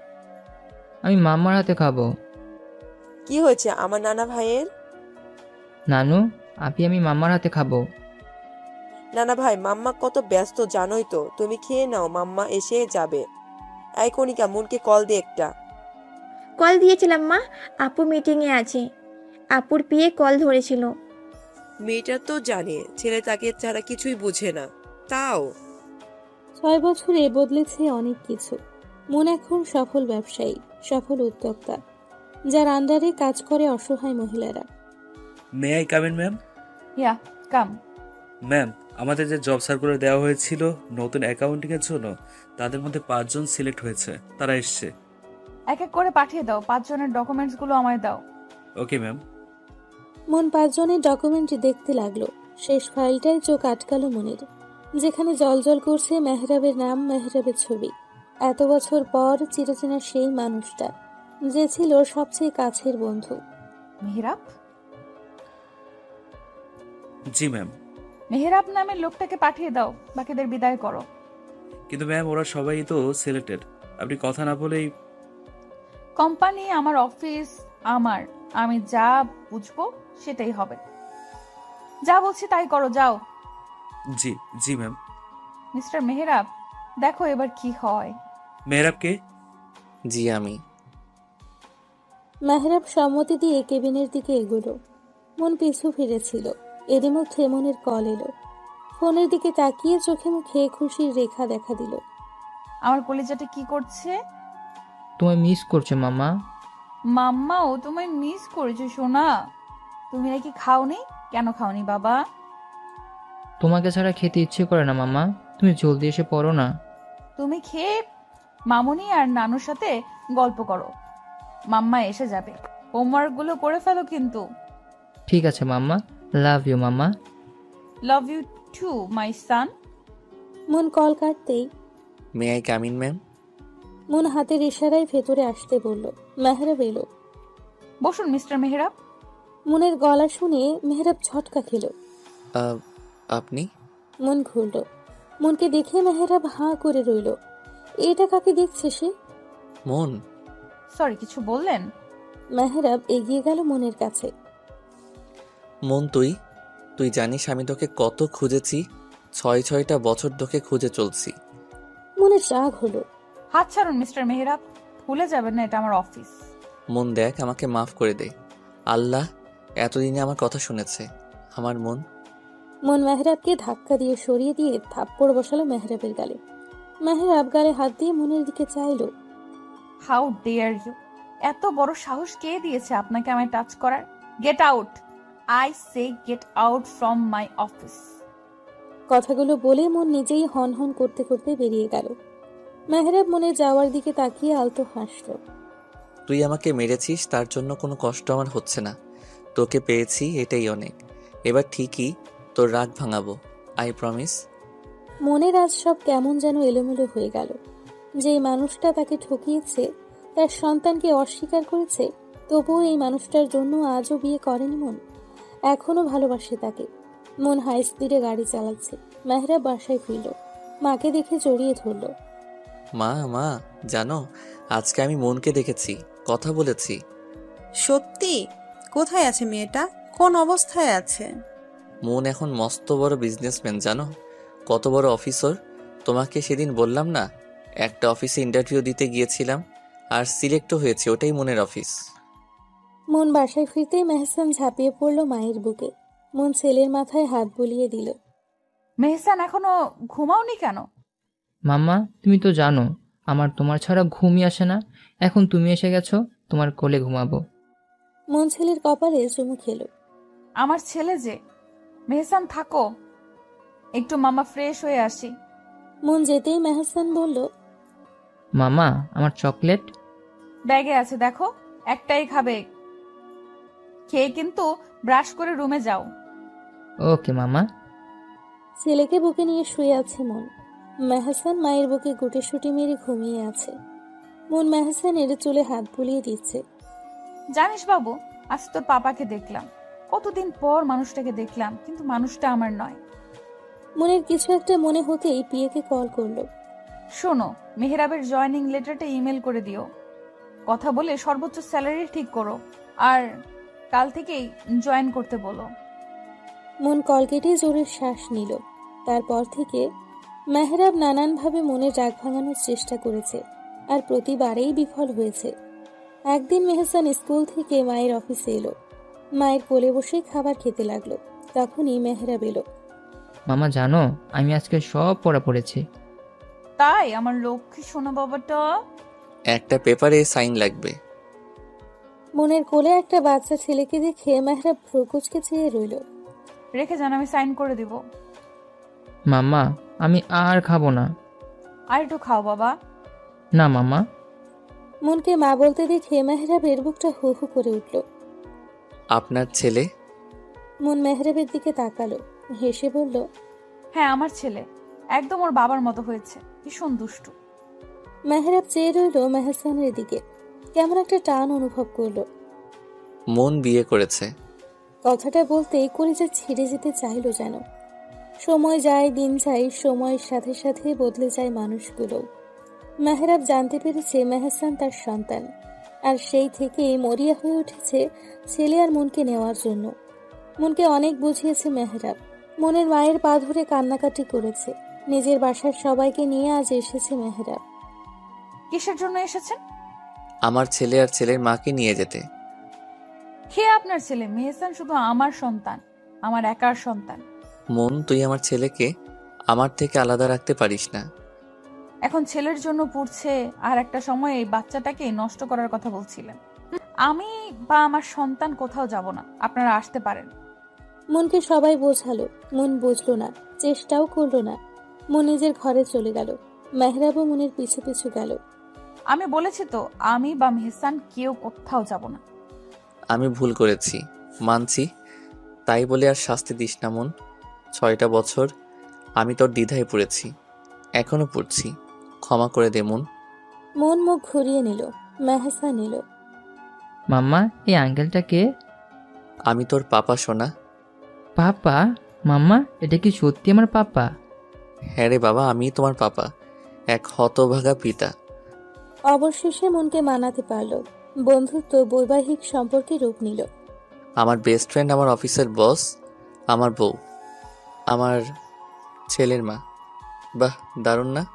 আমি মামার হাতে খাবো। কি হয়েছে আমার নানা ভাইয়ের? নানু, আমি মামার হাতে খাবো। নানা ভাই, মাম্মা কত ব্যস্ত জানোই তো। তুমি খেয়ে নাও, মাম্মা এসে যাবে। এই কণিকা, মুনকে কল দে একটা। কল দিয়েছিলাম মা, আপু মিটিংয়ে আছে। আপুর পিয়ে কল ধরেছিল। মেয়েটা তো জানে ছেলে তাকে ছাড়া কিছুই বুঝে না, তাও 6 বছরে বদলেছে অনেক কিছু। মুন এখন সফল ব্যবসায়ী, সফল উদ্যোক্তা, যার আন্ডারে কাজ করে অসহায় মহিলারা। May I come in ma'am? Yeah come. Ma'am, আমাদের যে জব সার্কুলার দেওয়া হয়েছিল নতুন অ্যাকাউন্টিং এর জন্য, তাদের মধ্যে 5 জন সিলেক্ট হয়েছে। তারা এসছে। এক এক করে পাঠিয়ে দাও, 5 জনের ডকুমেন্টস গুলো আমায় দাও। Okay ma'am. মন 5 জনের ডকুমেন্ট দেখতে লাগলো। শেষ ফাইলটায় চোখ আটকালো মনের, যেখানে জলজল করছে মেহরাবের নাম, মেহরাবের ছবি। এত বছর পর চিরচেনা সেই মানুষটা, যে ছিল সবচেয়ে কাছের বন্ধু। মেহরাব? জি ম্যাম। মেহরাব নামের লোকটাকে পাঠিয়ে দাও, বাকিদের বিদায় করো। কিন্তু ম্যাম, ওরা সবাই তো সিলেক্টেড। আপনি কথা না বলেই। কোম্পানি আমার, অফিস আমার, আমি যা বুঝবো সেটাই হবে। যা বলছি তাই করো, যাও। জি জি ম্যাম। মিস্টার মেহরাব, দেখো এবার কি হয়। মেহরাব কে? জি আমি। মেহরাব সম্মতি দিয়ে কেবিনের দিকে এগোলো। মন পিছু ফিরেছিল। এরই মধ্যে মনের কল এলো। ফোনের দিকে তাকিয়ে চোখে মুখে খুশির রেখা দেখা দিল। আমার কলিজাটা কি করছে? তোমায় মিস করছে মামা। মাম্মাও তোমায় মিস করেছে সোনা। তুমি নাকি খাওনি? কেন খাওনি বাবা? তোমাকে ছাড়া খেতে ইচ্ছে করে না মামা, তুমি জলদি এসে পড়ো না। তুমি খেয়ে মামুনি আর নানুর সাথে গল্প করো, মাম্মা এসে যাবে। হোমওয়ার্ক গুলো করে ফেলো কিন্তু। ঠিক আছে মাম্মা, love you mama. Love you too my son. Mon call কাটতেই, may I come in ma'am? Mon হাতের ইশারায় ভেতরে আসতে বলল। মেহরাব এলো। বসুন মিস্টার মেহরাব। মনের গলা শুনে মেহরাব ঝটকা খেল। আপনি? মন ঘুরল। মনকে দেখে মেহরাব হাঁ করে রইল। এটা কাকে দেখছে সে? মন। সরি, কিছু বললেন? মেহরাব এগিয়ে গেল মনের কাছে। মন, তুই জানিস আমি তোকে কত খুঁজেছি? 6টা বছর তোকে খুঁজে চলছি। মনের রাগ হলো। হাত ছাড়ুন মিস্টার মেহরাব, ভুলে যাবেন না এটা আমার অফিস। মন দেখ, আমাকে মাফ করে দে। আল্লাহ এতদিনে আমার কথা শুনেছে। আমার মন। মন মেহরাবকে ধাক্কা দিয়ে সরিয়ে দিয়ে থাপ্পড় বসালো মেহরাবের গালে। মেহরাব গালে হাত দিয়ে মনের দিকে চাইল। How dare you! এত বড় সাহস কে দিয়েছে আপনাকে আমায় টাচ করার? Get out! I say get out from my office. কথাগুলো বলে মন নিজেই হন হন করতে করতে বেরিয়ে গেল। মেহরাব মনে যাওয়ার দিকে তাকিয়ে আলতো হাসল। তুই আমাকে মেরেছিস, তার জন্য কোনো কষ্ট আমার হচ্ছে না। তোকে পেয়েছি, এটাই অনেক। এবার ঠিকই তোর রাগ ভাঙাবো, আই প্রমিস। মনের আজ সব কেমন যেন এলোমেলো হয়ে গেল। যে মানুষটা তাকে ঠকিয়েছে, তার সন্তানকে অস্বীকার করেছে, তবুও এই মানুষটার জন্য আজও বিয়ে করেনি মন। এখনো ভালোবাসে তাকে। মন হাই স্পিডে গাড়ি চালাচ্ছে। মেহরাব বাসায় ফিরল। মাকে দেখে জড়িয়ে ধরল। মা জানো, আজকে আমি মনকে দেখেছি, কথা বলেছি। সত্যি? কোথায় আছে মেয়েটা? কোন অবস্থায় আছে? মন এখন মস্ত বড় বিজনেসম্যান, জানো? কত বড় অফিসার। তোমাকে সেদিন বললাম না, একটা অফিসে ইন্টারভিউ দিতে গিয়েছিলাম আর সিলেক্টও হয়েছে, ওটাই মনের অফিস। মন বাসায় ফিরতেই মেহসান ঝাঁপিয়ে পড়ল মায়ের বুকে। মন ছেলের মাথায় হাত বুলিয়ে দিল। মেহসান, এখনো ঘুমাওনি কেন? মাম্মা, তুমি তো জানো আমার তোমার ছাড়া ঘুমই আসে না। এখন তুমি এসে গেছো, তোমার কোলে ঘুমাবো। মন ছেলের কপালে চুমু খেল। আমার ছেলে যে। মেহসান থাকো, একটু মামা ফ্রেশ হয়ে আসি। মন যেতেই মেহসান বলল, মামা, আমার চকলেট? ব্যাগে আছে, দেখো। একটাই খাবে, খেয়ে কিন্তু ব্রাশ করে রুমে যাও। ওকে মামা। ছেলেকে বুকে নিয়ে শুয়ে আছে মন। মেহসান মায়ের বুকে গুটিসুটি মেরে ঘুমিয়ে আছে। মন মেহসানের চুলে হাত বুলিয়ে দিচ্ছে। জানিস বাবু, আজ তোর পাপাকে দেখলাম। কতদিন পর মানুষটাকে দেখলাম, কিন্তু মানুষটা আমার নয়। মনের কিছু একটা মনে হতেই পিয়াকে কল করলো। শোনো, মেহরাবের জয়েনিং লেটারটা ইমেল করে দিও। কথা বলে সর্বোচ্চ স্যালারি ঠিক করো, আর কাল থেকেই জয়েন করতে বলো। মন কল কেটে জোরে শ্বাস নিল। তারপর থেকে মেহরাব নানানভাবে মনের রাগ ভাঙানোর চেষ্টা করেছে, আর প্রতিবারেই বিফল হয়েছে। একদিন মেহসান স্কুল থেকে মায়ের অফিসে এলো। মায়ের কোলে বসে খাবার খেতে লাগলো। তখনই মেহরাব এলো। মামা জানো, আমি আজকে সব পড়া পড়েছি। তাই? আমার লক্ষ্মী সোনা বাবাটা। একটা পেপারে সাইন লাগবে। মনের কোলে একটা বাচ্চা ছেলেকে দেখে মেহরাব ভ্রুকুচকে চেয়ে রইল। রেখে যান, আমি সাইন করে দিব। মাম্মা, আমি আর খাবো না। আর একটু খাও বাবা। না মাম্মা। মনকে মা বলতে দেখে মেহরাবের বুকটা হু হু করে উঠল। আপনার ছেলে? মন মেহরাবের দিকে তাকালো, হেসে বলল, হ্যাঁ, আমার ছেলে। একদম ওর বাবার মতো হয়েছে, ভীষণ দুষ্টু। মেহরাব চেয়ে রইল মেহসানের দিকে। কেমন একটা টান অনুভব করলো। মন বিয়ে করেছে। কথাটা বলতেই কলিজা ছিঁড়ে যেতে চাইলো যেন। সময় যায়, দিন যায়, সময়ের সাথে সাথে বদলে যায় মানুষগুলো। মেহরাব জানতে পেরেছে মেহসান তার সন্তান, আর সেই থেকেই মরিয়া হয়ে উঠেছে ছেলে আর মনকে নেওয়ার জন্য। মনকে অনেক বুঝিয়েছে মেহরাব। মনের মায়ের পা ধরে কান্নাকাটি করেছে। নিজের বাসার সবাইকে নিয়ে আজ এসেছে মেহরাব। কিসের জন্য এসেছেন? আমার ছেলে আর ছেলের মাকে নিয়ে যেতে। কে আপনার ছেলে? মেহসান শুধু আমার সন্তান, আমার একার সন্তান। মন, তুই আমার ছেলেকে আমার থেকে আলাদা রাখতে পারিস না। এখন ছেলের জন্য পড়ছে, আর একটা সময় এই বাচ্চাটাকে নষ্ট করার কথা বলছিলেন। আমি বা আমার সন্তান কোথাও যাব না, আপনারা আসতে পারেন। মনকে সবাই বোঝালো, মন বুঝলো না, চেষ্টাও করলো না। মন নিজের ঘরে চলে গেল। মেহরাবও মনের পিছু পিছু গেল। আমি বলেছি তো, আমি বা মেহসান কেউ কোথাও যাব না। আমি ভুল করেছি, মানছি। তাই বলে আর শাস্তি দিস না মন। 6টা বছর আমি তোর দ্বিধায় পড়েছি, এখনো পড়ছি। ক্ষমা করে দে মন। মন মুখ ঘুরিয়ে নিল। মেহসা নিল। মাম্মা, এই আঙ্কেলটা কে? আমি তোর পাপা সোনা। পাপা? মাম্মা, এটা কি সত্যি আমার পাপা? হ্যাঁ রে বাবা, আমি তোমার পাপা, এক হতভাগা পিতা। অবশেষে মনকে মানাতে পারল। বন্ধুত্ব বৈবাহিক সম্পর্কে রূপ নিল। আমার বেস্ট ফ্রেন্ড, আমার অফিসের বস, আমার বউ, আমার ছেলের মা। বাহ, দারুণ না?